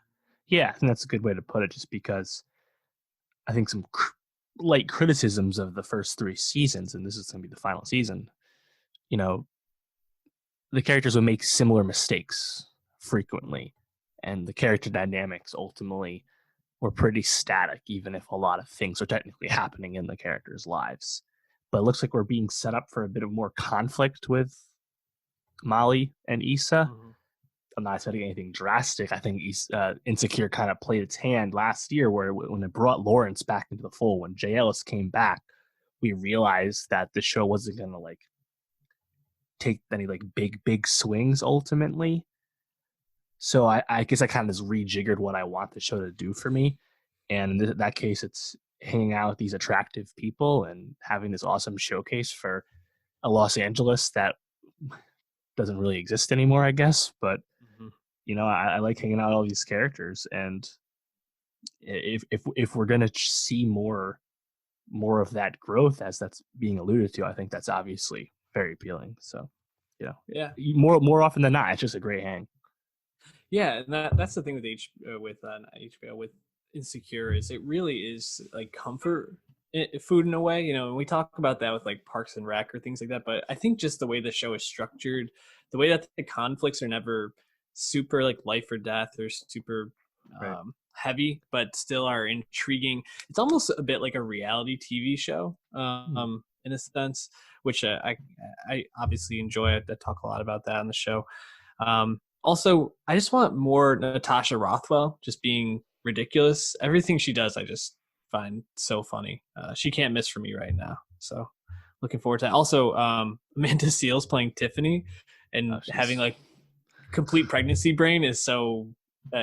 Yeah, I think that's a good way to put it, just because I think some light criticisms of the first 3 seasons, and this is going to be the final season, the characters would make similar mistakes frequently, and the character dynamics ultimately were pretty static, even if a lot of things are technically happening in the characters' lives. But it looks like we're being set up for a bit of more conflict with Molly and Issa. Mm-hmm. I'm not expecting anything drastic. I think Insecure kind of played its hand last year, where when it brought Lawrence back into the fold, when Jay Ellis came back, we realized that the show wasn't going to take any big swings ultimately. So I guess I kind of just rejiggered what I want the show to do for me. And in that case, it's hanging out with these attractive people and having this awesome showcase for a Los Angeles that doesn't really exist anymore, I guess. But, I like hanging out with all these characters. And if we're going to see more of that growth as that's being alluded to, I think that's obviously very appealing. So, more often than not, it's just a great hang. Yeah, and that's the thing with HBO with Insecure, is it really is like comfort food in a way. And we talk about that with like Parks and Rec or things like that, but I think just the way the show is structured, the way that the conflicts are never super like life or death or super heavy, but still are intriguing. It's almost a bit like a reality TV show, in a sense, which I obviously enjoy. I talk a lot about that on the show. Also, I just want more Natasha Rothwell just being ridiculous. Everything she does, I just find so funny. She can't miss for me right now. So looking forward to that. Also, Amanda Seales playing Tiffany and having like complete pregnancy brain is so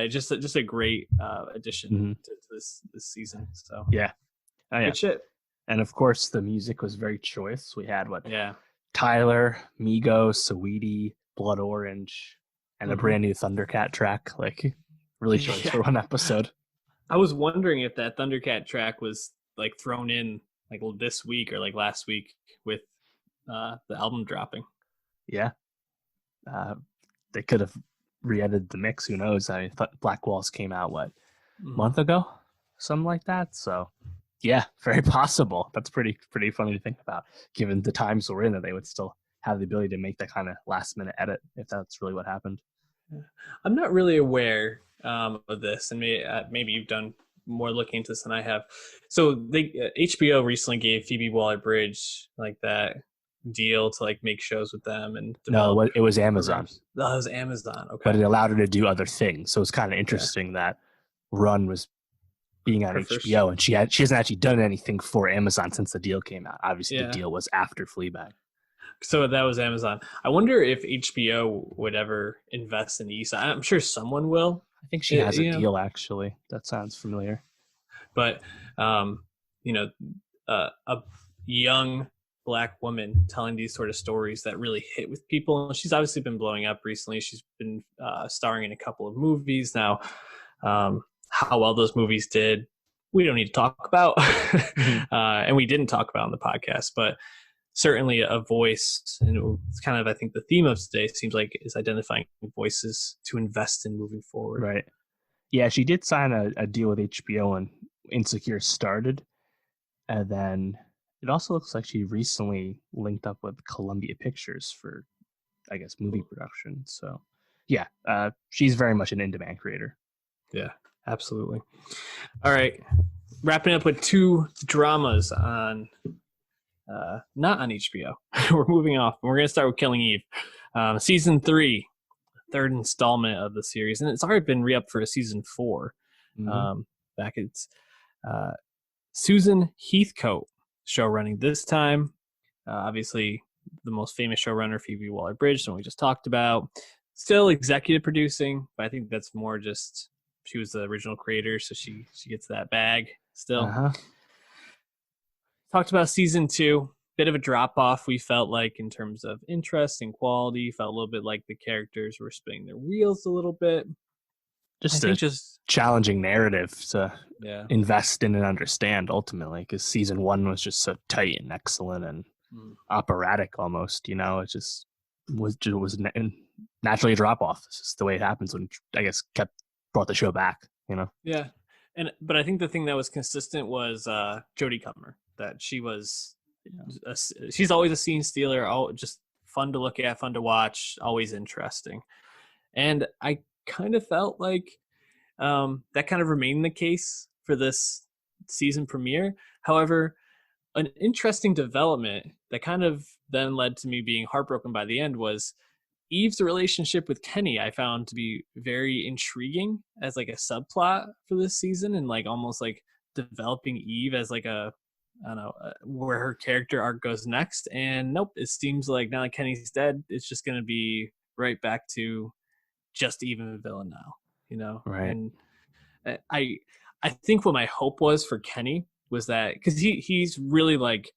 just a great addition to this season. So yeah. Good shit. And of course, the music was very choice. We had Tyler, Migos, Saweetie, Blood Orange, and a Hmm. brand new Thundercat track. Like, really choice Yeah, for one episode. I was wondering if that Thundercat track was like thrown in like this week or like last week with the album dropping. Yeah. Uh, they could have re-edited the mix. Who knows? I thought Black Walls came out, what, Hmm. month ago? Something like that. So, yeah, very possible. That's pretty funny to think about, given the times we're in, that they would still have the ability to make that kind of last minute edit if that's really what happened. I'm not really aware of this, and maybe you've done more looking into this than I have. So they HBO recently gave Phoebe Waller-Bridge like that deal to like make shows with them and No, develop it was Amazon, programs. Oh, it was Amazon. but Okay, it allowed her to do other things. So it's kind of yeah, interesting that Run was being on her first. HBO, and she hasn't actually done anything for Amazon since the deal came out. Obviously, the Yeah, deal was after Fleabag. so that was Amazon. I wonder if HBO would ever invest in East. I'm sure someone will. I think she has a You know, deal actually. That sounds familiar. but you know, a young black woman telling these sort of stories that really hit with people. And she's obviously been blowing up recently. She's been starring in a couple of movies now. How well those movies did, we don't need to talk about, Mm-hmm. and we didn't talk about on the podcast, but certainly a voice, and it's kind of, I think the theme of today seems like is identifying voices to invest in moving forward. Right. Yeah, she did sign a deal with HBO when Insecure started, and then it also looks like she recently linked up with Columbia Pictures for, I guess, movie production. So, yeah, she's very much an in-demand creator. Yeah, absolutely. All right, wrapping up with two dramas on not on HBO. We're moving off. We're going to start with Killing Eve, season 3, third installment of the series, and it's already been re-upped for a season 4. Mm-hmm. Back it's uh, Susan Heathcote show running this time. Obviously, the most famous showrunner, Phoebe Waller-Bridge, the one we just talked about. Still executive producing, but I think that's more just she was the original creator, so she gets that bag still. Uh-huh. Talked about season 2. Bit of a drop off, we felt like, in terms of interest and quality. Felt a little bit like the characters were spinning their wheels a little bit. I Just think a just challenging narrative to yeah. invest in and understand ultimately, because season 1 was just so tight and excellent and operatic almost. It just was naturally a drop off. It's just the way it happens when, I guess, brought the show back. Yeah, but I think the thing that was consistent was Jodie Cutler. That she was, she's always a scene stealer. Just fun to look at, fun to watch, always interesting. And I kind of felt like that kind of remained the case for this season premiere. However, an interesting development that kind of then led to me being heartbroken by the end was Eve's relationship with Kenny. I found to be very intriguing as like a subplot for this season, and like almost like developing Eve as like a, I don't know, where her character arc goes next. And nope, it seems like now that Kenny's dead, it's just going to be right back to just Eve and the villain now. Right. And I think what my hope was for Kenny was that, because he's really like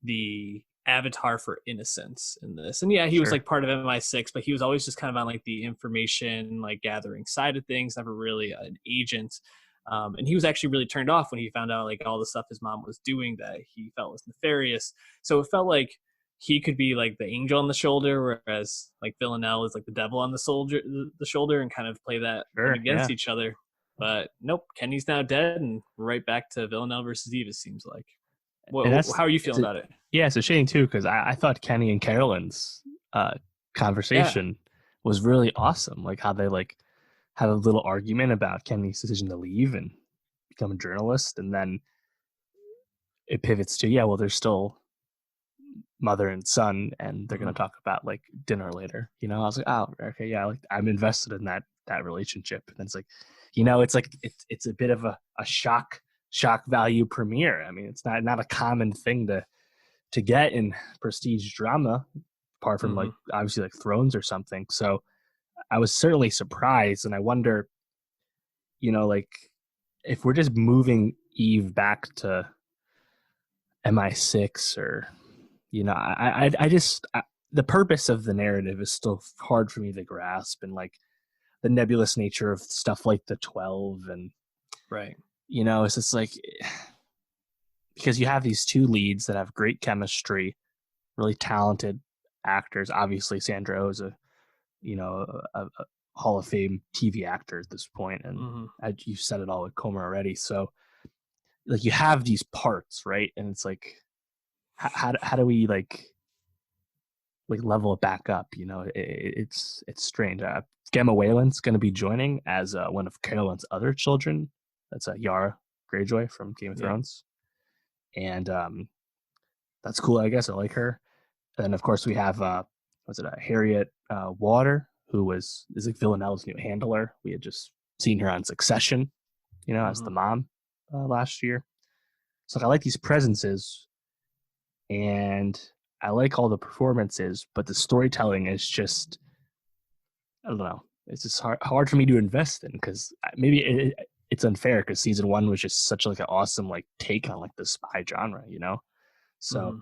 the avatar for innocence in this. And yeah, he was Sure. like part of MI6, but he was always just kind of on like the information like gathering side of things, never really an agent. And he was actually really turned off when he found out like all the stuff his mom was doing that he felt was nefarious. So it felt like he could be like the angel on the shoulder, whereas like Villanelle is like the devil on the shoulder, and kind of play that Sure, against yeah. each other. But nope, Kenny's now dead, and we're right back to Villanelle versus Eve, it seems like. How are you feeling about it? Yeah, it's a shame too, because I thought Kenny and Carolyn's conversation was really awesome. Like how they like had a little argument about Kenny's decision to leave and become a journalist, and then it pivots to, yeah, well, they're still mother and son, and they're going to talk about like dinner later. I was like, oh, okay, yeah, like I'm invested in that relationship. And it's like, it's like it's a bit of a shock value premiere. I mean, it's not a common thing to get in prestige drama, apart from like obviously like Thrones or something. So I was certainly surprised, and I wonder, like if we're just moving Eve back to MI6 or I just the purpose of the narrative is still hard for me to grasp, and like the nebulous nature of stuff like the 12, and Right. it's just like, because you have these two leads that have great chemistry, really talented actors. Obviously, Sandra Oh is a Hall of Fame TV actor at this point, and you said it all with Comer already. So, like, you have these parts, right? And it's like, how do we like level it back up? It's strange. Gemma Whalen's going to be joining as one of Carolyn's other children. That's Yara Greyjoy from Game of Thrones, and that's cool. I guess I like her. And then of course we have Harriet Water, who is like Villanelle's new handler. We had just seen her on Succession, as the mom last year. So I like these presences, and I like all the performances, but the storytelling is just, I don't know. It's just hard for me to invest in, because maybe it's unfair because season 1 was just such like an awesome like take on like the spy genre, So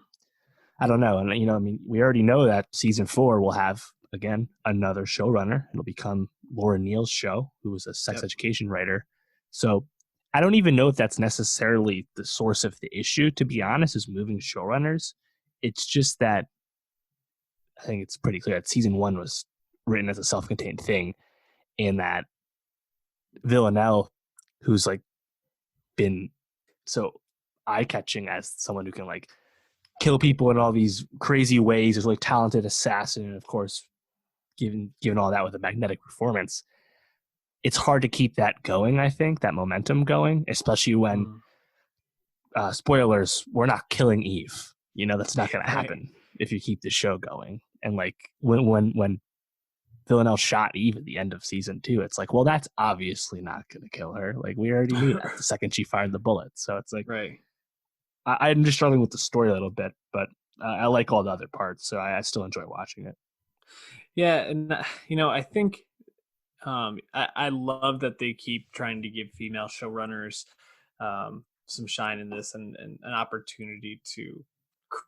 I don't know. And we already know that season 4 will have again another showrunner. It'll become Laura Neal's show, who was a sex education writer. So I don't even know if that's necessarily the source of the issue, to be honest, is moving showrunners. It's just that I think it's pretty clear that season 1 was written as a self-contained thing, and that Villanelle, who's like been so eye-catching as someone who can like kill people in all these crazy ways, is a really talented assassin, and of course, given all that with a magnetic performance, it's hard to keep that going. I think that momentum going, especially when spoilers, we're not killing Eve. That's not going to happen if you keep the show going. And like when Villanelle shot Eve at the end of season 2, it's like, well, that's obviously not going to kill her. Like, we already knew that the second she fired the bullet. So it's like, I'm just struggling with the story a little bit, but I like all the other parts, so I still enjoy watching it. Yeah, and I think I love that they keep trying to give female showrunners some shine in this, and an opportunity to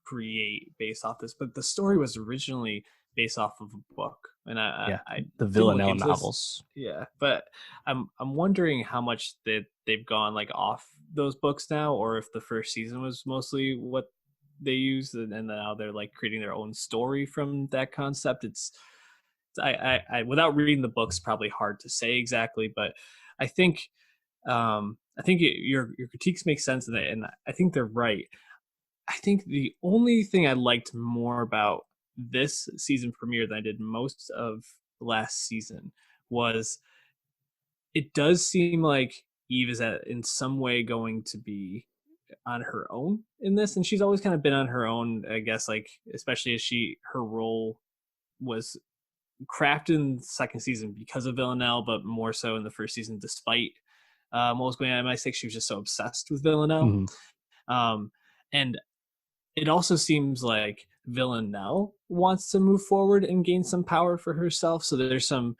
create based off this. But the story was originally based off of a book, and the Villanelle novels. But I'm wondering how much they've gone like off those books now, or if the first season was mostly what they used, and now they're like creating their own story from that concept. I without reading the books, probably hard to say exactly, but I think your critiques make sense, and I think they're right. I think the only thing I liked more about this season premiere than I did most of last season was it does seem like Eve is in some way going to be on her own in this, and she's always kind of been on her own, I guess, like especially as her role was crafted in the second season because of Villanelle, but more so in the first season despite what was going on. I might say she was just so obsessed with Villanelle. And it also seems like Villanelle wants to move forward and gain some power for herself. So there's some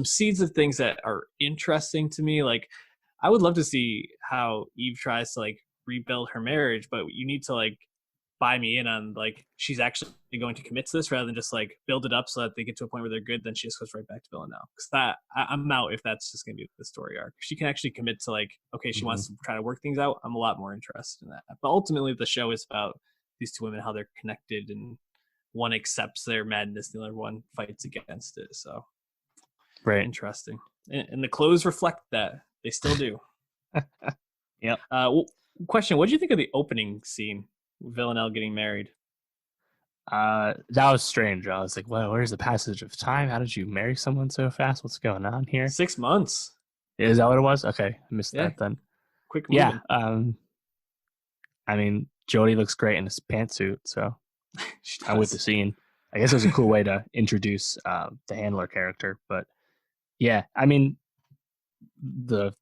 seeds of things that are interesting to me. Like, I would love to see how Eve tries to like rebuild her marriage, but you need to like buy me in on like she's actually going to commit to this rather than just like build it up so that they get to a point where they're good, then she just goes right back to Villanelle. Because I'm out if that's just going to be the story arc. If she can actually commit to like, okay, she wants to try to work things out, I'm a lot more interested in that. But ultimately the show is about these two women, how they're connected, and one accepts their madness, the other one fights against it. So interesting. And the clothes reflect that. They still do. Yep. Question, what did you think of the opening scene? Villanelle getting married? That was strange. I was like, well, where's the passage of time? How did you marry someone so fast? What's going on here? 6 months. Is that what it was? Okay, I missed that then. Quick moving. Yeah. I mean, Jodie looks great in this pantsuit, so I'm with the scene. I guess it was a cool way to introduce the handler character, but yeah, I mean, the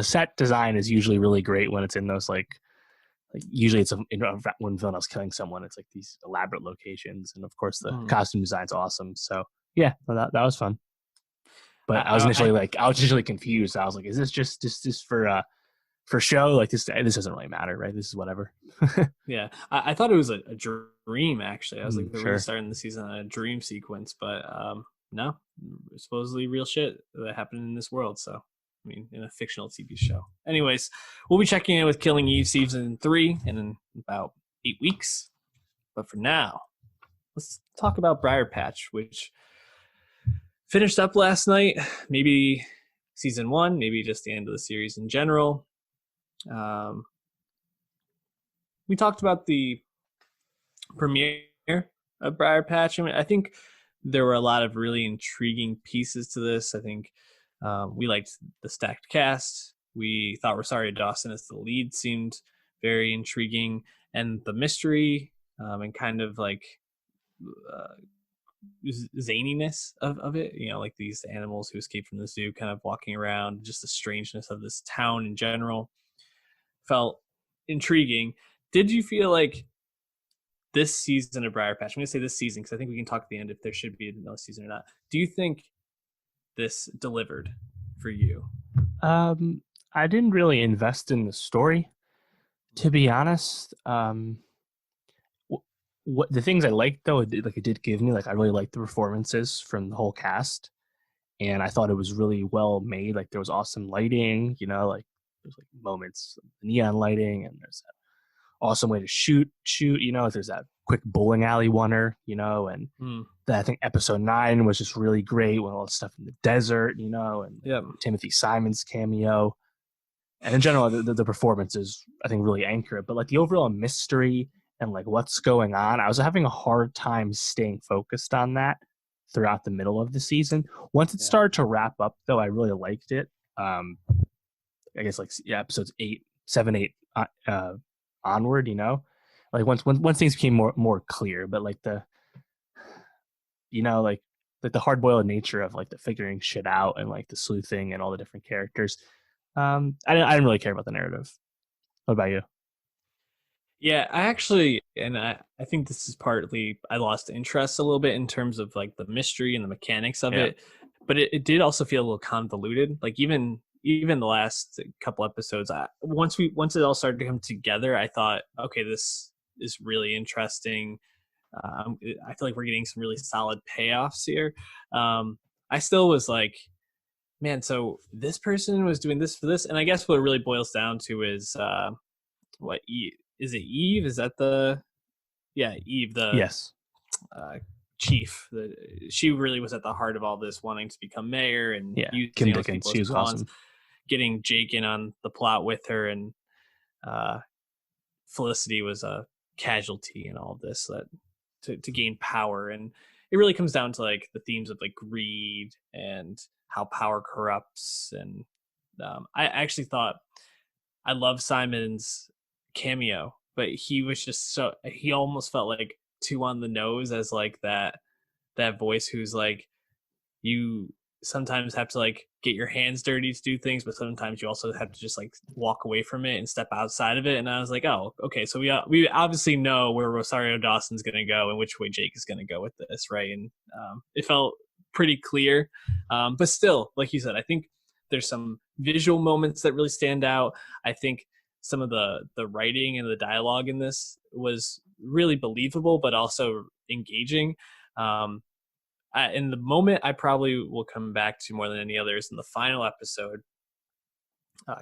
set design is usually really great when it's in those like usually it's when Villanelle's killing someone, it's like these elaborate locations, and of course the costume design's awesome. So yeah, that was fun. But I was initially confused. I was like, is this just for for show, like this doesn't really matter, right? This is whatever. Yeah, I thought it was a dream actually. I was like, they're really Sure. starting the season on a dream sequence, but no, supposedly real shit that happened in this world. So, I mean, in a fictional TV show. Anyways, we'll be checking in with Killing Eve season 3 in about 8 weeks. But for now, let's talk about Briarpatch, which finished up last night. Maybe season 1, maybe just the end of the series in general. We talked about the premiere of Briarpatch. I mean, I think there were a lot of really intriguing pieces to this. I think we liked the stacked cast. We thought Rosario Dawson as the lead seemed very intriguing, and the mystery and kind of like zaniness of it, you know, like these animals who escaped from the zoo kind of walking around, just the strangeness of this town in general felt intriguing. Did you feel like this season of Briarpatch, I'm going to say this season because I think we can talk at the end if there should be another season or not, do you think this delivered for you? I didn't really invest in the story, to be honest. What the things I liked though, it did give me, like, I really liked the performances from the whole cast, and I thought it was really well made. Like, there was awesome lighting, you know, like there's like moments of neon lighting, and there's that awesome way to shoot, you know, there's that quick bowling alley oneer, you know, and I think episode 9 was just really great with all the stuff in the desert, you know, and Timothy Simon's cameo. And in general, the performances, I think, really anchor it. But like the overall mystery and like what's going on, I was having a hard time staying focused on that throughout the middle of the season. Once it started to wrap up, though, I really liked it. I guess like episodes 7, 8 onward, you know, like once things became more clear. But like the, you know, like the hard boiled nature of like the figuring shit out and like the sleuthing and all the different characters. I didn't really care about the narrative. What about you? Yeah, I actually, and I think this is partly I lost interest a little bit in terms of like the mystery and the mechanics of it, but it did also feel a little convoluted. Like even the last couple episodes, once it all started to come together, I thought, okay, this is really interesting. I feel like we're getting some really solid payoffs here. I still was like, man, so this person was doing this for this, and I guess what it really boils down to is what is it? Eve? Is that the Eve? The yes, chief. She really was at the heart of all this, wanting to become mayor and using Kim those Dickens. people She as was pawns, awesome. getting Jake in on the plot with her, and Felicity was a casualty in all of this to gain power. And it really comes down to like the themes of like greed and how power corrupts. And I actually thought I love Simon's cameo, but he was just he almost felt like too on the nose as like that voice who's like, you sometimes have to like get your hands dirty to do things, but sometimes you also have to just like walk away from it and step outside of it. And I was like, oh, okay, so we obviously know where Rosario Dawson's going to go and which way Jake is going to go with this, right? And it felt pretty clear, but still, like you said, I think there's some visual moments that really stand out. I think some of the writing and the dialogue in this was really believable, but also engaging. In the moment I probably will come back to more than any others in the final episode,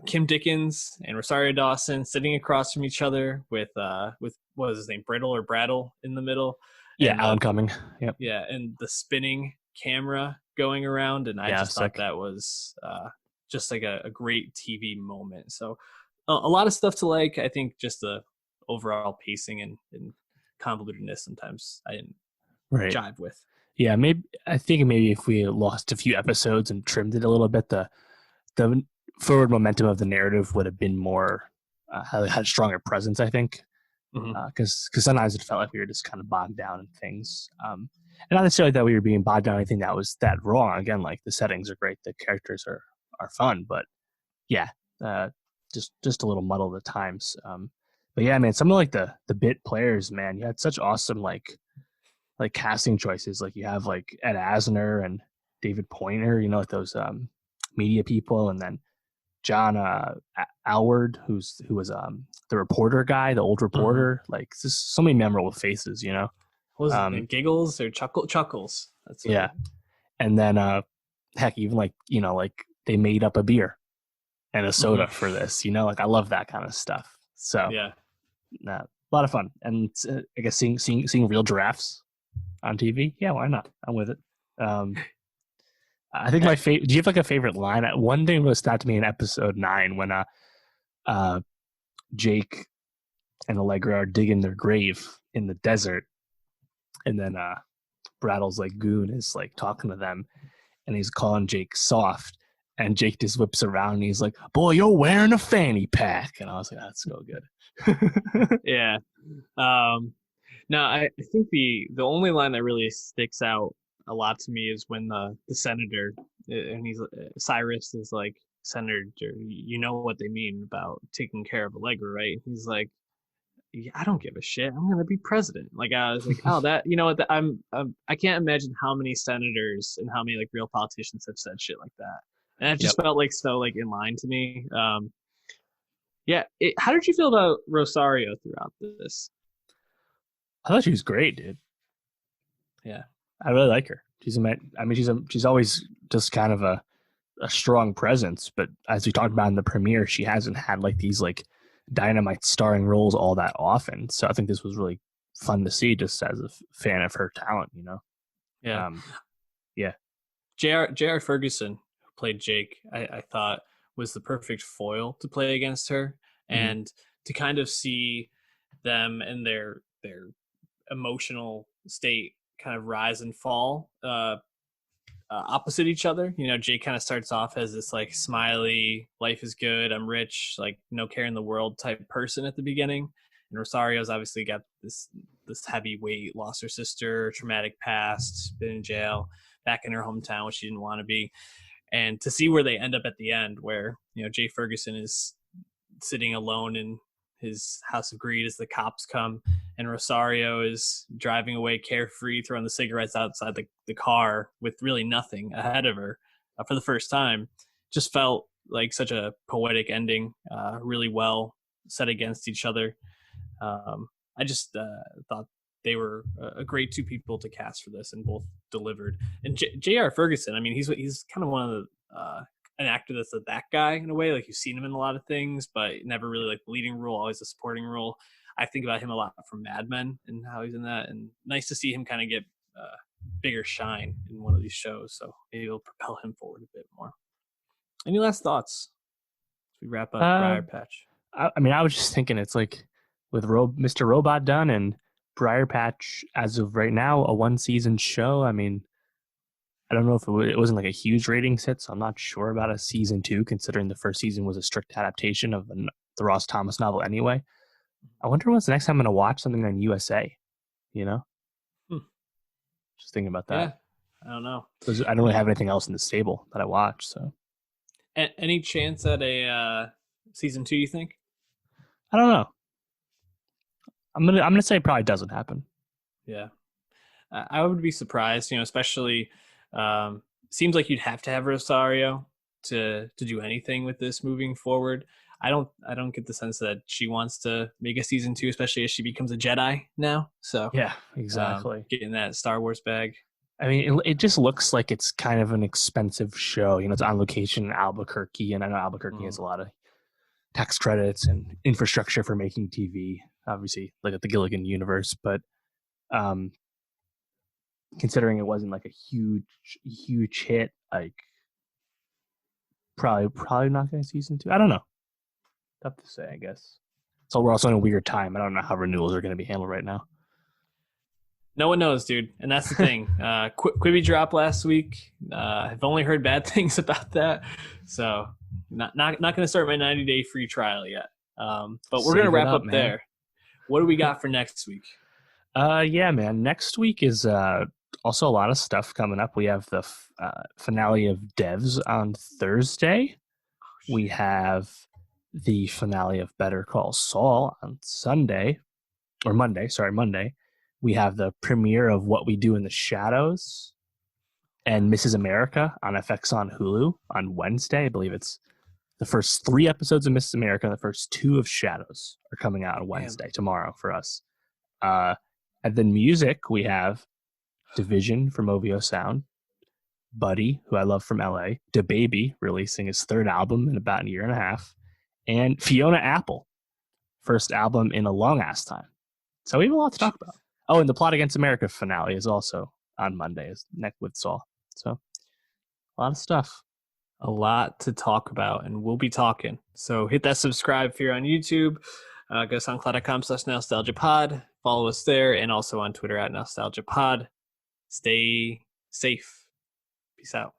Kim Dickens and Rosario Dawson sitting across from each other with what was his name, Brittle or Brattle in the middle. And Alan Cumming. Yep. Yeah, and the spinning camera going around, and I just thought that was just like a great TV moment. So a lot of stuff to like. I think just the overall pacing and convolutedness sometimes I didn't jive with. Yeah, I think maybe if we lost a few episodes and trimmed it a little bit, the forward momentum of the narrative would have been more had a stronger presence, I think, because sometimes it felt like we were just kind of bogged down in things, and not necessarily that we were being bogged down in anything that was that wrong. Again, like the settings are great, the characters are fun, but yeah, just a little muddled at times. But yeah, man, some of like the bit players, man, you had such awesome like casting choices. Like you have like Ed Asner and David Pointer, you know, like those media people, and then John Alward, who was the reporter guy, the old reporter. Like just so many memorable faces, you know. What was his name? Giggles or Chuckles? That's yeah. And then heck, even like like they made up a beer and a soda for this, like I love that kind of stuff. So yeah, a lot of fun. And I guess seeing real giraffes on TV, yeah, why not? I'm with it. I think my favorite. Do you have like a favorite line? One thing was stopped me in episode 9 when Jake and Allegra are digging their grave in the desert, and then Brattle's like goon is like talking to them, and he's calling Jake soft, and Jake just whips around and he's like, "Boy, you're wearing a fanny pack," and I was like, "That's so good." yeah. No, I think the only line that really sticks out a lot to me is when the senator and he's Cyrus is like, "Senator, you know what they mean about taking care of Allegra, right?" He's like, yeah, I don't give a shit. I'm gonna be president. Like I was like, oh, that what? I can't imagine how many senators and how many like real politicians have said shit like that, and it just felt like so like in line to me. Yeah. How did you feel about Rosario throughout this? I thought she was great, dude. Yeah, I really like her. She's always just kind of a strong presence, but as we talked about in the premiere, she hasn't had like these like dynamite starring roles all that often. So I think this was really fun to see just as a fan of her talent, Yeah. Yeah. J.R. Ferguson, who played Jake, I thought was the perfect foil to play against her, and to kind of see them and their emotional state kind of rise and fall opposite each other. Jake kind of starts off as this like smiley, life is good, I'm rich, like no care in the world type person at the beginning. And Rosario's obviously got this heavy weight, lost her sister, traumatic past, been in jail, back in her hometown, which she didn't want to be. And to see where they end up at the end, where Jay Ferguson is sitting alone in his house of greed as the cops come, and Rosario is driving away carefree, throwing the cigarettes outside the car with really nothing ahead of her for the first time, just felt like such a poetic ending, really well set against each other. I just thought they were a great two people to cast for this, and both delivered. And J.R. Ferguson, I mean, he's kind of one of the an actor that's that guy in a way. Like you've seen him in a lot of things, but never really like the leading role, always a supporting role. I think about him a lot from Mad Men and how he's in that, and nice to see him kind of get bigger shine in one of these shows. So maybe it'll propel him forward a bit more. Any last thoughts as we wrap up Briarpatch? I was just thinking, it's like with Mr. Robot done and Briarpatch as of right now, a 1-season show. I mean, I don't know if it wasn't like a huge ratings hit, so I'm not sure about a season 2, considering the first season was a strict adaptation of the Ross Thomas novel anyway. I wonder when's the next time I'm going to watch something on USA, Just thinking about that. Yeah, I don't know. I don't really have anything else in the stable that I watch, so. Any chance at a season 2, you think? I don't know. I'm gonna say it probably doesn't happen. Yeah. I would be surprised, especially seems like you'd have to have Rosario to do anything with this moving forward. I don't get the sense that she wants to make a season 2, especially as she becomes a Jedi now. So yeah, exactly. Getting that Star Wars bag. I mean, it just looks like it's kind of an expensive show. It's on location in Albuquerque, and I know Albuquerque has a lot of tax credits and infrastructure for making TV. Obviously, like at the Gilligan universe, but considering it wasn't like a huge hit, like probably not going to season 2. I don't know. Tough to say, I guess. So we're also in a weird time. I don't know how renewals are going to be handled right now. No one knows, dude, and that's the thing. Quibi dropped last week. I've only heard bad things about that, so not going to start my 90-day free trial yet. But we're going to wrap up there. What do we got for next week? Yeah, man. Next week is also a lot of stuff coming up. We have the finale of Devs on Thursday. We have the finale of Better Call Saul on Monday. We have the premiere of What We Do in the Shadows and Mrs. America on FX on Hulu on Wednesday. I believe it's The first 3 episodes of Miss America, the first 2 of Shadows are coming out on Wednesday, Damn. tomorrow for us. And then music, we have Division from OVO Sound, Buddy, who I love from LA, DaBaby releasing his 3rd album in about a year and a half, and Fiona Apple, first album in a long ass time. So we have a lot to talk about. Oh, and the Plot Against America finale is also on Monday, is neck with Saul. So a lot of stuff. A lot to talk about, and we'll be talking. So hit that subscribe if you're on YouTube. Go to soundcloud.com/nostalgiapod. Follow us there, and also on Twitter @nostalgiapod. Stay safe. Peace out.